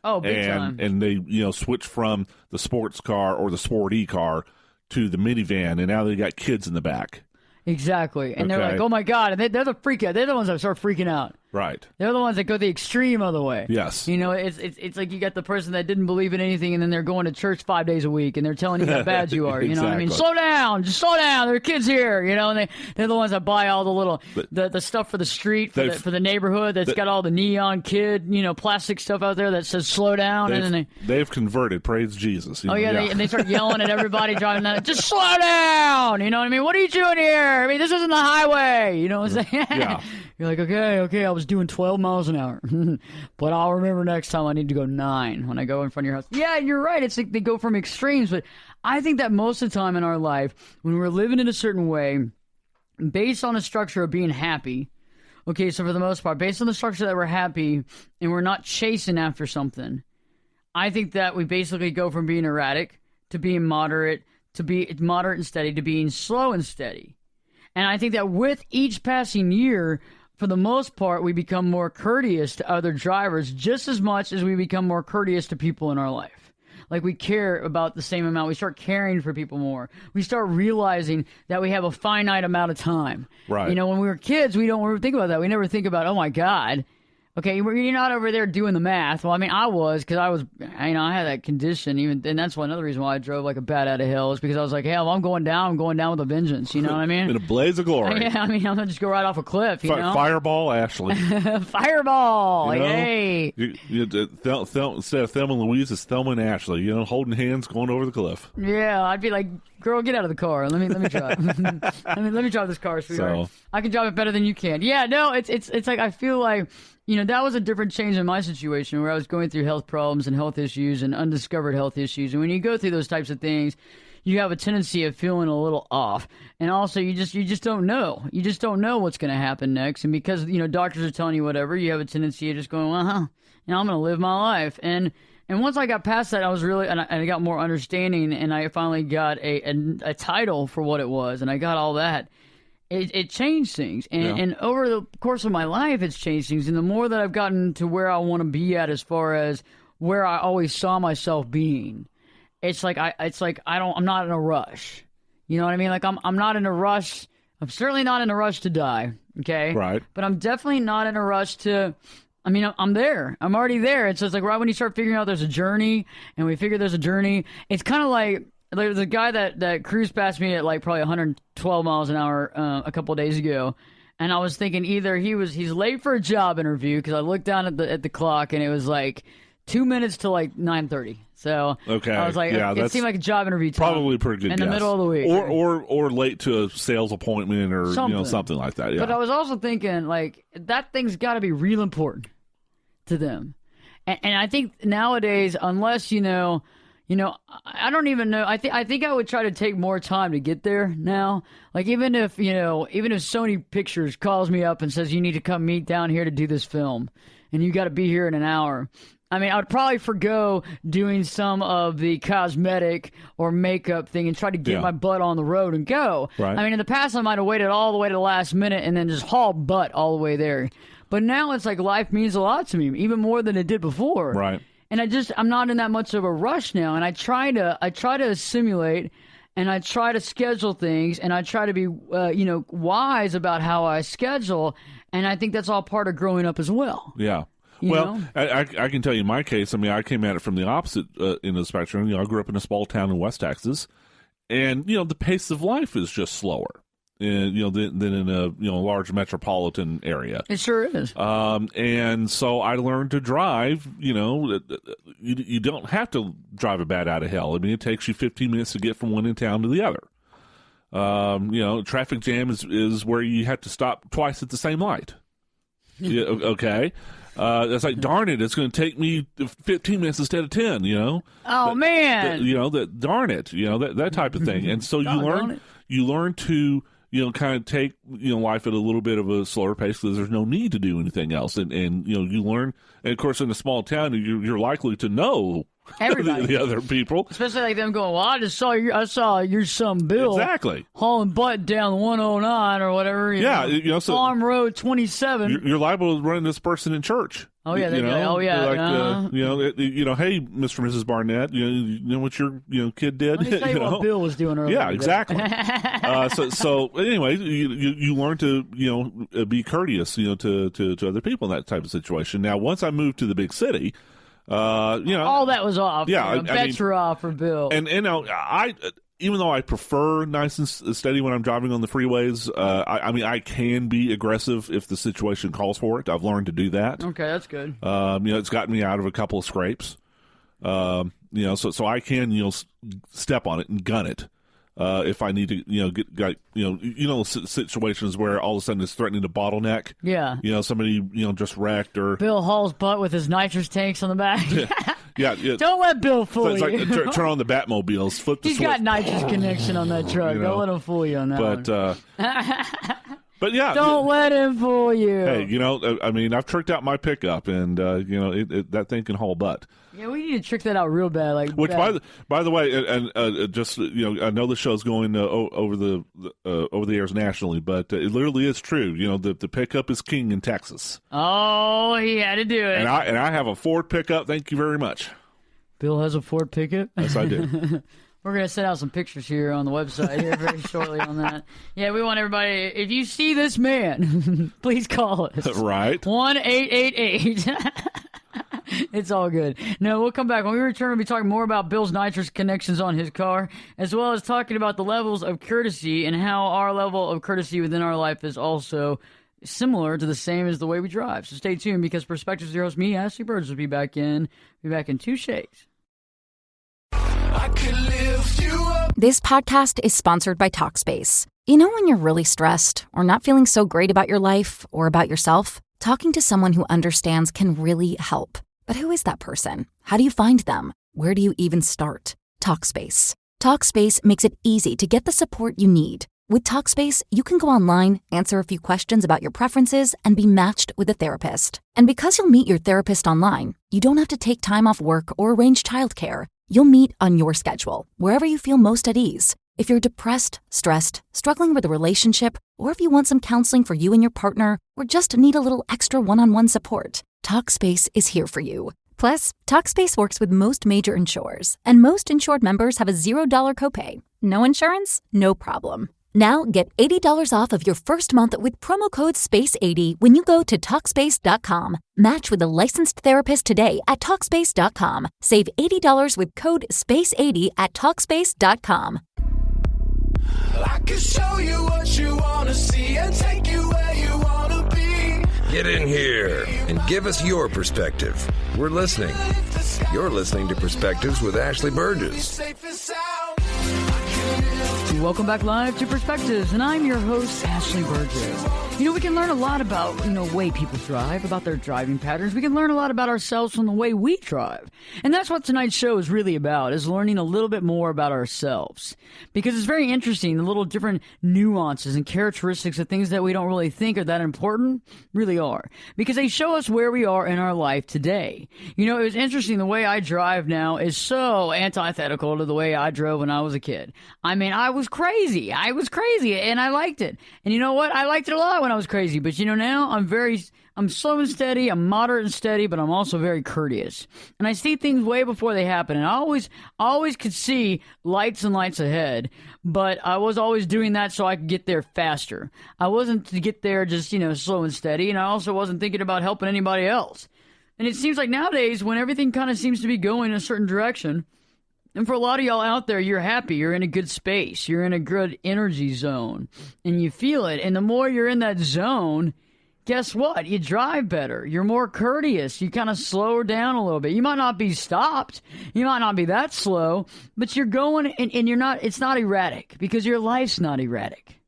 Oh, big time. And they, switch from the sports car or the sporty car to the minivan, and now they got kids in the back. Exactly. And they're like, oh, my God. And they're the freak out. They're the ones that start freaking out. Right. They're the ones that go the extreme other way. Yes. It's like you got the person that didn't believe in anything, and then they're going to church 5 days a week, and they're telling you how bad you are. You know what I mean? Slow down. Just slow down. There are kids here. And they're the ones that buy all the little, the stuff for the street, for the neighborhood that's got all the neon kid, plastic stuff out there that says slow down. And then they've converted. Praise Jesus. And they start yelling at everybody driving down. Just slow down. You know what I mean? What are you doing here? I mean, this isn't the highway. You know what I'm saying? Yeah. You're like, okay, I was doing 12 miles an hour. But I'll remember next time I need to go 9 when I go in front of your house. Yeah, you're right. It's like they go from extremes. But I think that most of the time in our life, when we're living in a certain way, based on the structure of being happy, okay, so for the most part, based on the structure that we're happy and we're not chasing after something, I think that we basically go from being erratic to being moderate, to be moderate and steady, to being slow and steady. And I think that with each passing year, for the most part, we become more courteous to other drivers just as much as we become more courteous to people in our life. Like we care about the same amount. We start caring for people more. We start realizing that we have a finite amount of time. Right. When we were kids, we don't think about that. We never think about, oh my God. Okay, you're not over there doing the math. Well, I mean, I was, because I had that condition, and that's another reason why I drove like a bat out of hell, is because I was like, hell, if I'm going down with a vengeance, you know what I mean? In a blaze of glory. Yeah, I mean, I'm going to just go right off a cliff, you know? Fireball, Ashley. Fireball, yay! Instead of Thelma and Louise, it's Thelma and Ashley, holding hands, going over the cliff. Yeah, I'd be like, girl, get out of the car. Let me drive. let me drive this car, sweetheart. So, I can drive it better than you can. Yeah, no, it's like I feel like, that was a different change in my situation where I was going through health problems and health issues and undiscovered health issues. And when you go through those types of things, you have a tendency of feeling a little off. And also, you just don't know. You just don't know what's going to happen next. And because, doctors are telling you whatever, you have a tendency of just going, well, I'm going to live my life. And once I got past that, I was really, and I got more understanding, and I finally got a title for what it was, and I got all that. It changed things, and over the course of my life, it's changed things. And the more that I've gotten to where I want to be at, as far as where I always saw myself being, I'm not in a rush. You know what I mean? Like I'm not in a rush. I'm certainly not in a rush to die. Okay, right. But I'm definitely not in a rush to. I mean, I'm there. I'm already there. It's just like right when you start figuring out there's a journey, and we figure there's a journey. It's kind of like. There's a guy that cruised past me at like probably 112 miles an hour a couple of days ago, and I was thinking either he's late for a job interview, because I looked down at the clock and it was like 2 minutes to like 9:30. So okay, I was like, it seemed like a job interview time, probably pretty good in the middle of the week, or late to a sales appointment or something like that. Yeah. But I was also thinking like that thing's got to be real important to them, and I think nowadays, unless I don't even know. I think I would try to take more time to get there now. Like even if Sony Pictures calls me up and says you need to come meet down here to do this film, and you got to be here in an hour. I mean, I would probably forgo doing some of the cosmetic or makeup thing and try to get my butt on the road and go. Right. I mean, in the past I might have waited all the way to the last minute and then just hauled butt all the way there. But now it's like life means a lot to me, even more than it did before. Right. And I'm not in that much of a rush now, and I try to assimilate, and I try to schedule things, and I try to be wise about how I schedule, and I think that's all part of growing up as well. Yeah. I can tell you my case. I mean, I came at it from the opposite end of the spectrum. I grew up in a small town in West Texas, and the pace of life is just slower. Than in a large metropolitan area. It sure is. And so I learned to drive. You don't have to drive a bat out of hell. I mean, it takes you 15 minutes to get from one end of town to the other. Traffic jam is where you have to stop twice at the same light. Yeah, okay. It's like, darn it, it's going to take me 15 minutes instead of 10, you know? Oh, man. Darn it, you know, that type of thing. And so you learn to, you know, kind of take, you know, life at a little bit of a slower pace because there's no need to do anything else. And you know, you learn, and of course, in a small town, you're likely to know everybody, the other people, especially like them going, well, I saw your son Bill exactly hauling butt down 109 or whatever. You know, so Farm Road 27. You're liable to run into this person in church. Oh yeah, you know? Oh yeah. Like, you know, hey, Mr. and Mrs. Barnett, you know what your kid did. Let me tell you what Bill was doing earlier. Yeah, exactly. So anyway, you learn to, you know, be courteous, you know, to other people in that type of situation. Now, once I moved to the big city, you know, all that was off. Yeah, bets were off for Bill. And you know, even though I prefer nice and steady when I'm driving on the freeways, I mean, I can be aggressive if the situation calls for it. I've learned to do that. Okay, that's good. You know, it's gotten me out of a couple of scrapes. You know, so I can, you know, step on it and gun it if I need to, you know, get situations where all of a sudden it's threatening to bottleneck. Yeah. You know, somebody, you know, just wrecked or Bill hauls butt with his nitrous tanks on the back. Yeah. Don't let Bill fool you. It's like turn on the Batmobiles, flip the switch. He's got nitrous connection on that truck. You know? Don't let him fool you on that one. But yeah. Don't let him fool you. Hey, you know, I mean, I've tricked out my pickup, and, you know, that thing can haul butt. Yeah, we need to trick that out real bad. Like, which, by the way, and just, you know, I know the show's going over the airs nationally, but it literally is true. You know, the pickup is king in Texas. Oh, he had to do it. And I have a Ford pickup. Thank you very much. Bill has a Ford pickup? Yes, I do. We're going to send out some pictures here on the website here very shortly on that. Yeah, we want everybody, if you see this man, please call us. Right. 1-888. It's all good. No, we'll come back. When we return, we'll be talking more about Bill's nitrous connections on his car, as well as talking about the levels of courtesy and how our level of courtesy within our life is also similar to the same as the way we drive. So stay tuned, because Perspectives, your host, me, Ashley Burgess, will be back in 2 shakes. This podcast is sponsored by Talkspace. You know when you're really stressed or not feeling so great about your life or about yourself? Talking to someone who understands can really help. But who is that person? How do you find them? Where do you even start? Talkspace. Talkspace makes it easy to get the support you need. With Talkspace, you can go online, answer a few questions about your preferences, and be matched with a therapist. And because you'll meet your therapist online, you don't have to take time off work or arrange childcare. You'll meet on your schedule, wherever you feel most at ease. If you're depressed, stressed, struggling with a relationship, or if you want some counseling for you and your partner, or just need a little extra one-on-one support, Talkspace is here for you. Plus, Talkspace works with most major insurers, and most insured members have a $0 copay. No insurance? No problem. Now get $80 off of your first month with promo code SPACE80 when you go to Talkspace.com. Match with a licensed therapist today at Talkspace.com. Save $80 with code SPACE80 at Talkspace.com. I can show you what you want to see and take you where you want to be. Get in here and give us your perspective. We're listening. You're listening to Perspectives with Ashley Burgess. Welcome back live to Perspectives, and I'm your host, Ashley Burgess. You know, we can learn a lot about, the way people drive, about their driving patterns. We can learn a lot about ourselves from the way we drive. And that's what tonight's show is really about, is learning a little bit more about ourselves. Because it's very interesting, the little different nuances and characteristics of things that we don't really think are that important really are. Because they show us where we are in our life today. You know, it was interesting, the way I drive now is so antithetical to the way I drove when I was a kid. I mean, I was crazy, and I liked it. And you know what? I liked it a lot when I was crazy. But now I'm slow and steady, I'm moderate and steady, but I'm also very courteous. And I see things way before they happen. And I always could see lights and lights ahead, but I was always doing that so I could get there faster. I wasn't to get there just, slow and steady, and I also wasn't thinking about helping anybody else. And it seems like nowadays, when everything kind of seems to be going in a certain direction, and for a lot of y'all out there, you're happy, you're in a good space, you're in a good energy zone, and you feel it. And the more you're in that zone, guess what? You drive better. You're more courteous. You kind of slow down a little bit. You might not be stopped. You might not be that slow, but you're going, and you're not, it's not erratic, because your life's not erratic.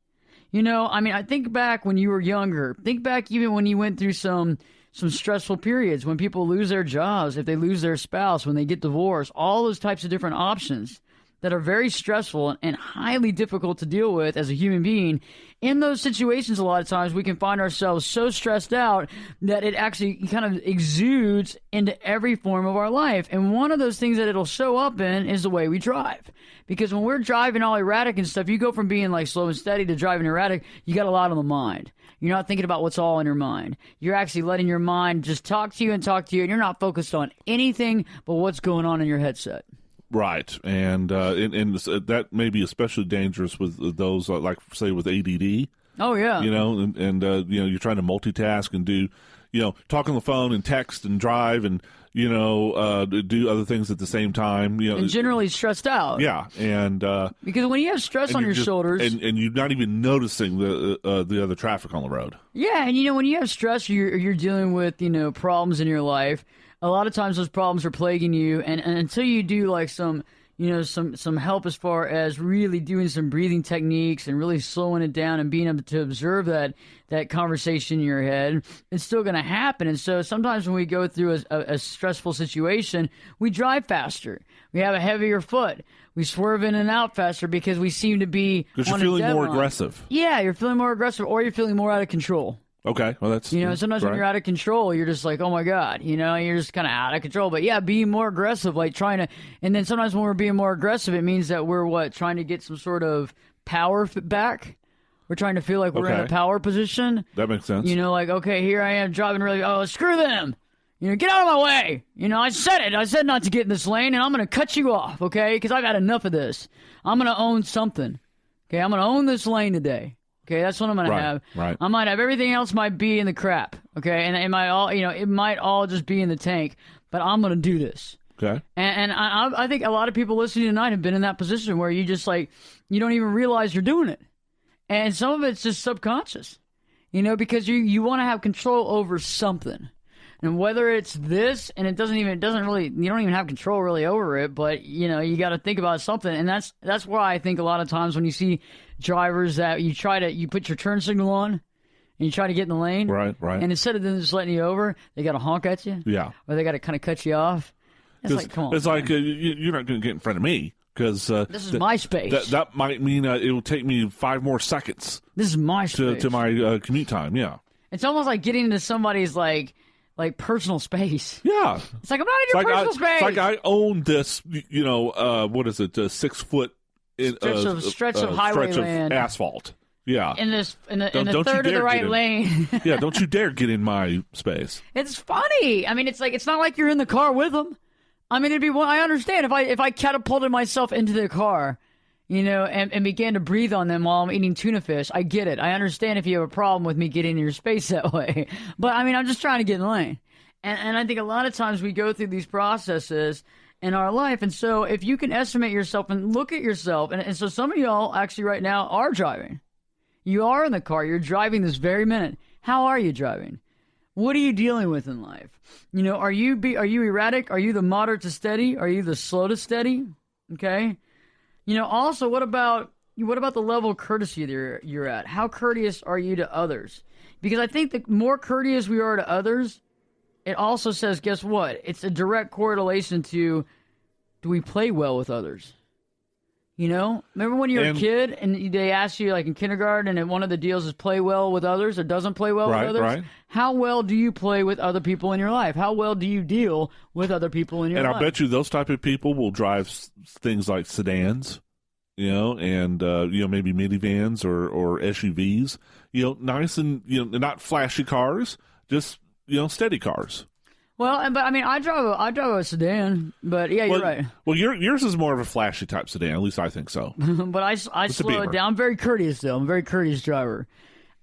I think back when you were younger. Think back even when you went through some some stressful periods, when people lose their jobs, if they lose their spouse, when they get divorced, all those types of different options that are very stressful and highly difficult to deal with as a human being. In those situations, a lot of times we can find ourselves so stressed out that it actually kind of exudes into every form of our life. And one of those things that it'll show up in is the way we drive. Because when we're driving all erratic and stuff, you go from being like slow and steady to driving erratic, you got a lot on the mind. You're not thinking about what's all in your mind. You're actually letting your mind just talk to you, and you're not focused on anything but what's going on in your headset. Right, and that may be especially dangerous with those, like, say, with ADD. Oh, yeah. You know, and you're trying to multitask and do, talk on the phone and text and drive and, do other things at the same time. And generally stressed out. Yeah, and because when you have stress on your shoulders, and you're not even noticing the other traffic on the road. Yeah, and when you have stress, you're dealing with problems in your life. A lot of times those problems are plaguing you, and until you do like some help as far as really doing some breathing techniques and really slowing it down and being able to observe that conversation in your head, it's still going to happen. And so sometimes when we go through a stressful situation, we drive faster. We have a heavier foot. We swerve in and out faster because we seem to be because you're feeling more aggressive. Yeah, you're feeling more aggressive, or you're feeling more out of control. Okay, well that's sometimes right. When you're out of control, you're just like, oh my God, you're just kind of out of control. But yeah, being more aggressive, like trying to, and then sometimes when we're being more aggressive, it means that we're trying to get some sort of power back. We're trying to feel like we're in a power position. That makes sense. Like, okay, here I am driving really, screw them. Get out of my way. I said it. I said not to get in this lane, and I'm going to cut you off, okay? Because I've had enough of this. I'm going to own something. Okay, I'm going to own this lane today. Okay, that's what I'm going to have. Right. I might have everything else might be in the crap. Okay, and it might all, it might all just be in the tank. But I'm going to do this. Okay. And I think a lot of people listening tonight have been in that position where you just you don't even realize you're doing it, and some of it's just subconscious, because you want to have control over something. And whether it's this, and you don't even have control really over it, but you got to think about something, and that's why I think a lot of times when you see drivers that you put your turn signal on, and you try to get in the lane, right, and instead of them just letting you over, they got to honk at you, yeah, or they got to kind of cut you off. It's like, come on, it's like you're not going to get in front of me because this is my space. That might mean it will take me 5 more seconds. This is my space to my commute time. Yeah, it's almost like getting into somebody's like personal space. Yeah. It's like, I'm not in your personal space. It's like I own this, what is it, 6 foot stretch of highway land. Of asphalt. Yeah. In the third of the right lane. Yeah, don't you dare get in my space. It's funny. I mean, it's not like you're in the car with them. I mean, I understand if I catapulted myself into the car, and began to breathe on them while I'm eating tuna fish. I get it. I understand if you have a problem with me getting in your space that way. But, I mean, I'm just trying to get in the lane. And I think a lot of times we go through these processes in our life. And so if you can estimate yourself and look at yourself, and so some of y'all actually right now are driving. You are in the car. You're driving this very minute. How are you driving? What are you dealing with in life? Are you erratic? Are you the moderate to steady? Are you the slow to steady? Okay. Also, what about the level of courtesy that you're at? How courteous are you to others? Because I think the more courteous we are to others, it also says, guess what? It's a direct correlation to, do we play well with others? Remember when you were a kid and they asked you, like in kindergarten, and one of the deals is play well with others or doesn't play well with others? Right. How well do you play with other people in your life? How well do you deal with other people in your life? And I bet you those type of people will drive things like sedans, and maybe minivans or SUVs, nice and not flashy cars, just steady cars. Well, but I mean, I drive a sedan, but yeah, you're right. Well, yours is more of a flashy type sedan. At least I think so. But I slow it down. I'm very courteous, though. I'm a very courteous driver.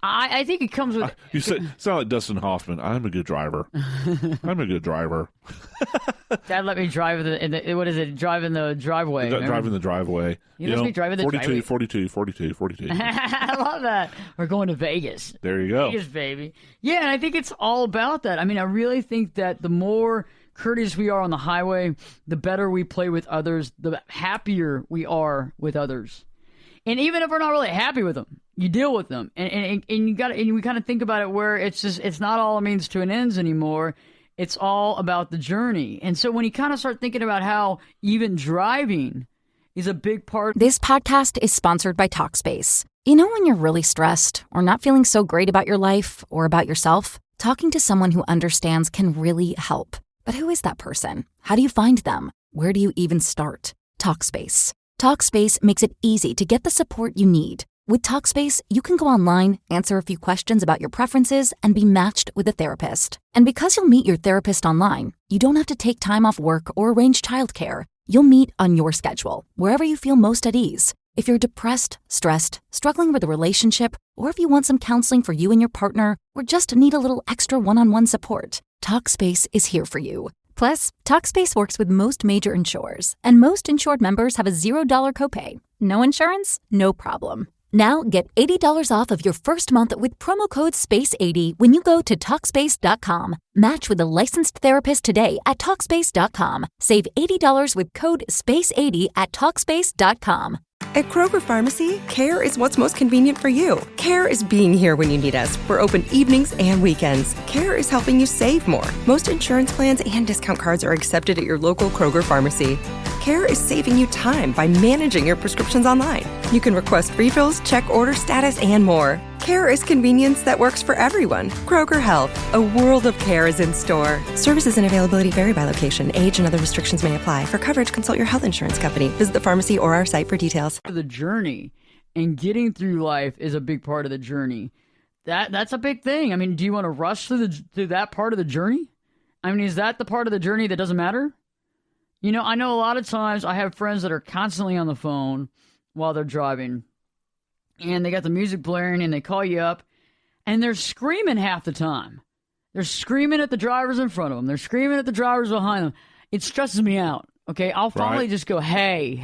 I think it comes with. You sound like Dustin Hoffman. I'm a good driver. I'm a good driver. Dad let me drive what is it? Drive in the driveway. Drive in the driveway. You let me drive in the driveway. 42. I love that. We're going to Vegas. There you go. Vegas, baby. Yeah, and I think it's all about that. I mean, I really think that the more courteous we are on the highway, the better we play with others, the happier we are with others. And even if we're not really happy with them, you deal with them. And you got, and we kind of think about it where it's not all a means to an ends anymore. It's all about the journey. And so when you kind of start thinking about how even driving is a big part. This podcast is sponsored by Talkspace. You know when you're really stressed or not feeling so great about your life or about yourself? Talking to someone who understands can really help. But who is that person? How do you find them? Where do you even start? Talkspace. Talkspace makes it easy to get the support you need. With Talkspace, you can go online, answer a few questions about your preferences, and be matched with a therapist. And because you'll meet your therapist online, you don't have to take time off work or arrange childcare. You'll meet on your schedule, wherever you feel most at ease. If you're depressed, stressed, struggling with a relationship, or if you want some counseling for you and your partner, or just need a little extra one-on-one support, Talkspace is here for you. Plus, Talkspace works with most major insurers, and most insured members have a $0 copay. No insurance? No problem. Now get $80 off of your first month with promo code SPACE80 when you go to Talkspace.com. Match with a licensed therapist today at Talkspace.com. Save $80 with code SPACE80 at Talkspace.com. At Kroger Pharmacy, care is what's most convenient for you. Care is being here when you need us. We're open evenings and weekends. Care is helping you save more. Most insurance plans and discount cards are accepted at your local Kroger Pharmacy. Care is saving you time by managing your prescriptions online. You can request refills, check order status, and more. Care is convenience that works for everyone. Kroger Health, a world of care is in store. Services and availability vary by location. Age and other restrictions may apply. For coverage, consult your health insurance company. Visit the pharmacy or our site for details. The journey and getting through life is a big part of the journey. That's a big thing. I mean, do you want to rush through that part of the journey? I mean, is that the part of the journey that doesn't matter? You know, I know a lot of times I have friends that are constantly on the phone while they're driving, and they got the music blaring, and they call you up, and they're screaming half the time. They're screaming at the drivers in front of them. They're screaming at the drivers behind them. It stresses me out, okay? I'll finally just go, hey.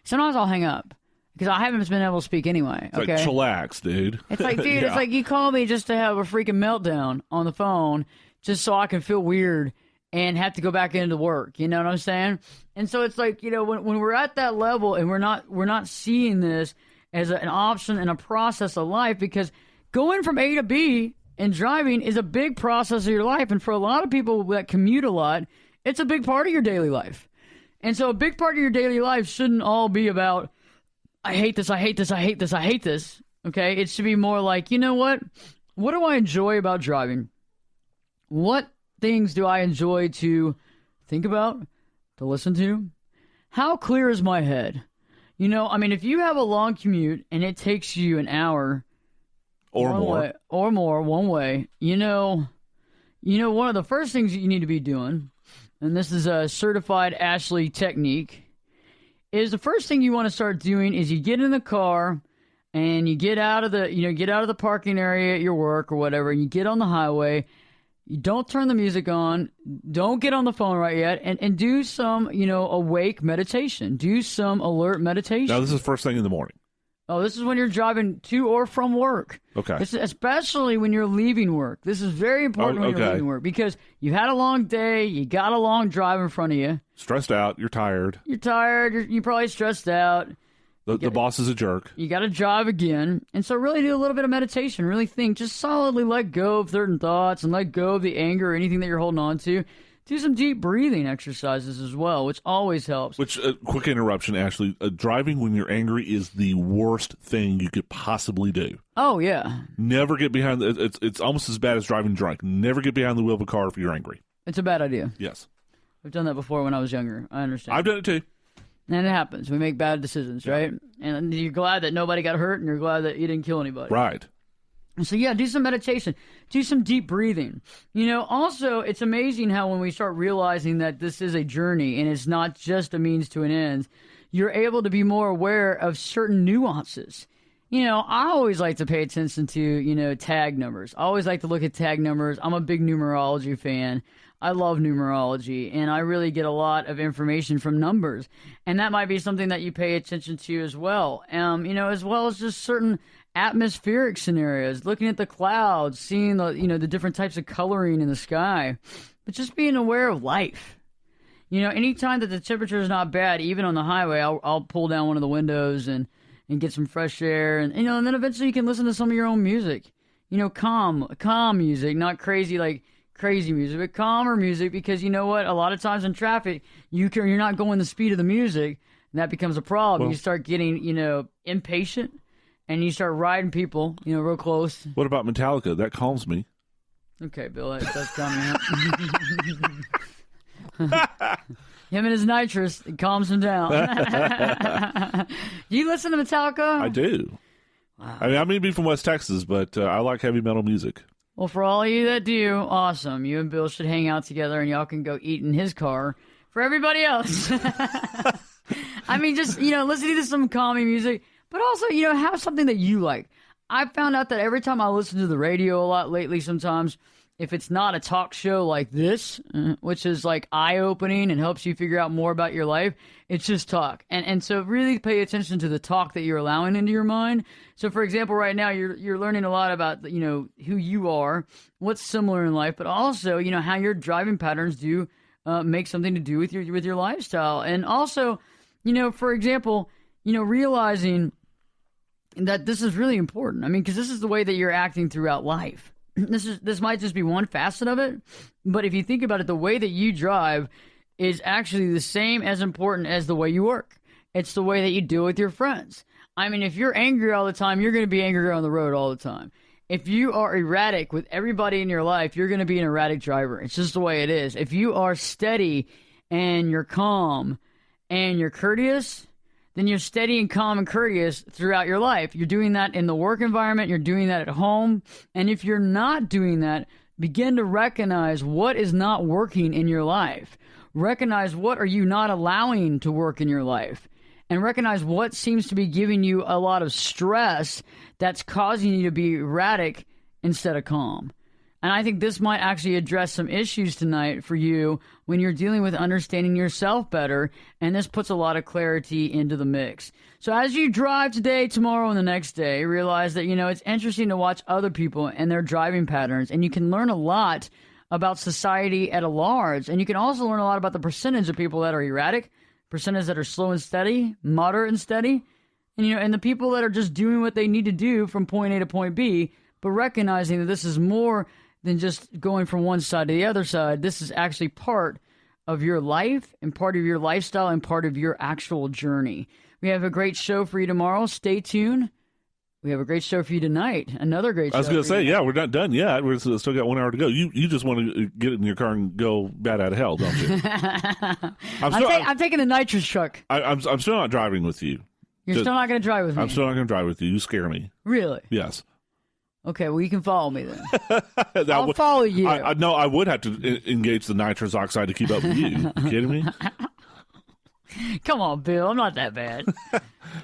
Sometimes I'll hang up because I haven't been able to speak anyway, okay? It's like, chillax, dude. It's like, dude, It's like you call me just to have a freaking meltdown on the phone just so I can feel weird and have to go back into work. You know what I'm saying? And so it's like, you know, when we're at that level and we're not seeing this as an option and a process of life, because going from A to B and driving is a big process of your life. And for a lot of people that commute a lot, it's a big part of your daily life. And so a big part of your daily life shouldn't all be about, I hate this, I hate this, I hate this, I hate this. Okay? It should be more like, you know what? What do I enjoy about driving? What things do I enjoy to think about, to listen to? How clear is my head? You know, I mean, if you have a long commute and it takes you an hour or more one way, you know, one of the first things that you need to be doing, and this is a certified Ashley technique, is the first thing you want to start doing is you get in the car and you get out of the parking area at your work or whatever, and you get on the highway. You don't turn the music on. Don't get on the phone right yet. And do some, awake meditation. Do some alert meditation. Now, this is first thing in the morning. Oh, this is when you're driving to or from work. Okay. This is especially when you're leaving work. This is very important when you're leaving work because you had a long day. You got a long drive in front of you. Stressed out. You're tired. You're probably stressed out. The boss is a jerk. You got to drive again. And so really do a little bit of meditation. Really think. Just solidly let go of certain thoughts and let go of the anger or anything that you're holding on to. Do some deep breathing exercises as well, which always helps. Which, quick interruption, Ashley. Driving when you're angry is the worst thing you could possibly do. Oh, yeah. Never get behind. It's almost as bad as driving drunk. Never get behind the wheel of a car if you're angry. It's a bad idea. Yes. I've done that before when I was younger. I understand. I've done it too. And it happens. We make bad decisions, right? And you're glad that nobody got hurt, and you're glad that you didn't kill anybody. Right. So, yeah, do some meditation. Do some deep breathing. Also, it's amazing how when we start realizing that this is a journey and it's not just a means to an end, you're able to be more aware of certain nuances. I always like to pay attention to, tag numbers. I always like to look at tag numbers. I'm a big numerology fan. I love numerology, and I really get a lot of information from numbers. And that might be something that you pay attention to as well. As well as just certain atmospheric scenarios, looking at the clouds, seeing the different types of coloring in the sky, but just being aware of life. You know, anytime that the temperature is not bad, even on the highway, I'll pull down one of the windows and get some fresh air. And, you know, and then eventually you can listen to some of your own music. You know, calm music, not crazy music, but calmer music, because you know what? A lot of times in traffic, you're not going the speed of the music, and that becomes a problem. Well, you start getting, you know, impatient, and you start riding people, you know, real close. What about Metallica? That calms me. Okay, Bill, that's coming up. Him and his nitrous, it calms him down. Do you listen to Metallica? I do. Wow. I mean, I may be from West Texas, but I like heavy metal music. Well, for all of you that do, awesome. You and Bill should hang out together, and y'all can go eat in his car. For everybody else, I mean, just, you know, listening to some calming music, but also, you know, have something that you like. I found out that every time I listen to the radio a lot lately, sometimes, if it's not a talk show like this, which is like eye-opening and helps you figure out more about your life, it's just talk. And so really pay attention to the talk that you're allowing into your mind. So, for example, right now you're learning a lot about, you know, who you are, what's similar in life, but also, you know, how your driving patterns do make something to do with your lifestyle. And also, you know, for example, you know, realizing that this is really important. I mean, because this is the way that you're acting throughout life. This might just be one facet of it, but if you think about it, the way that you drive is actually the same as important as the way you work. It's the way that you deal with your friends. I mean, if you're angry all the time, you're going to be angry on the road all the time. If you are erratic with everybody in your life, you're going to be an erratic driver. It's just the way it is. If you are steady and you're calm and you're courteous, then you're steady and calm and courteous throughout your life. You're doing that in the work environment. You're doing that at home. And if you're not doing that, begin to recognize what is not working in your life. Recognize what are you not allowing to work in your life. And recognize what seems to be giving you a lot of stress that's causing you to be erratic instead of calm. And I think this might actually address some issues tonight for you when you're dealing with understanding yourself better, and this puts a lot of clarity into the mix. So as you drive today, tomorrow, and the next day, realize that, you know, it's interesting to watch other people and their driving patterns, and you can learn a lot about society at a large, and you can also learn a lot about the percentage of people that are erratic, percentage that are slow and steady, moderate and steady, and, you know, and the people that are just doing what they need to do from point A to point B, but recognizing that this is more than just going from one side to the other side. This is actually part of your life and part of your lifestyle and part of your actual journey. We have a great show for you tomorrow. Stay tuned. We have a great show for you tonight. Another great show. I was going to say, yeah, we're not done yet. We've still got 1 hour to go. You just want to get in your car and go bat out of hell, don't you? I'm taking the nitrous truck. I'm still not driving with you. You're still not going to drive with me? I'm still not going to drive with you. You scare me. Really? Yes. Okay, well, you can follow me then. I'll follow you. No, I would have to engage the nitrous oxide to keep up with you. You kidding me? Come on, Bill. I'm not that bad.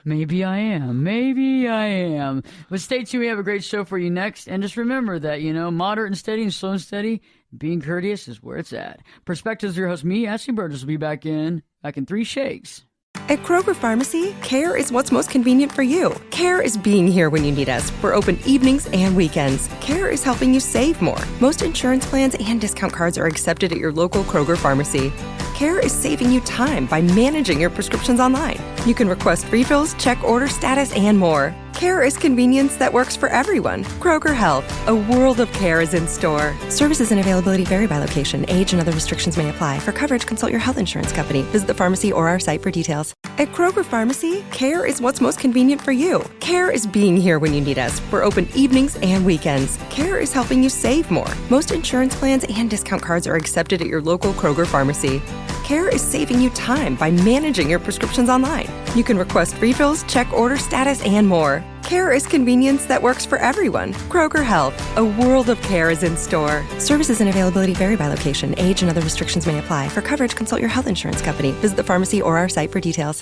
Maybe I am. But stay tuned. We have a great show for you next. And just remember that, you know, moderate and steady and slow and steady, being courteous is where it's at. Perspectives, your host, me, Ashley Burgess, will be back in 3 shakes. At Kroger Pharmacy, care is what's most convenient for you. Care is being here when you need us. We're open evenings and weekends. Care is helping you save more. Most insurance plans and discount cards are accepted at your local Kroger Pharmacy. Care is saving you time by managing your prescriptions online. You can request refills, check order status, and more. Care is convenience that works for everyone. Kroger Health, a world of care is in store. Services and availability vary by location. Age and other restrictions may apply. For coverage, consult your health insurance company. Visit the pharmacy or our site for details. At Kroger Pharmacy, care is what's most convenient for you. Care is being here when you need us. We're open evenings and weekends. Care is helping you save more. Most insurance plans and discount cards are accepted at your local Kroger Pharmacy. Care is saving you time by managing your prescriptions online. You can request refills, check order status, and more. Care is convenience that works for everyone. Kroger Health, a world of care is in store. Services and availability vary by location. Age and other restrictions may apply. For coverage, consult your health insurance company. Visit the pharmacy or our site for details.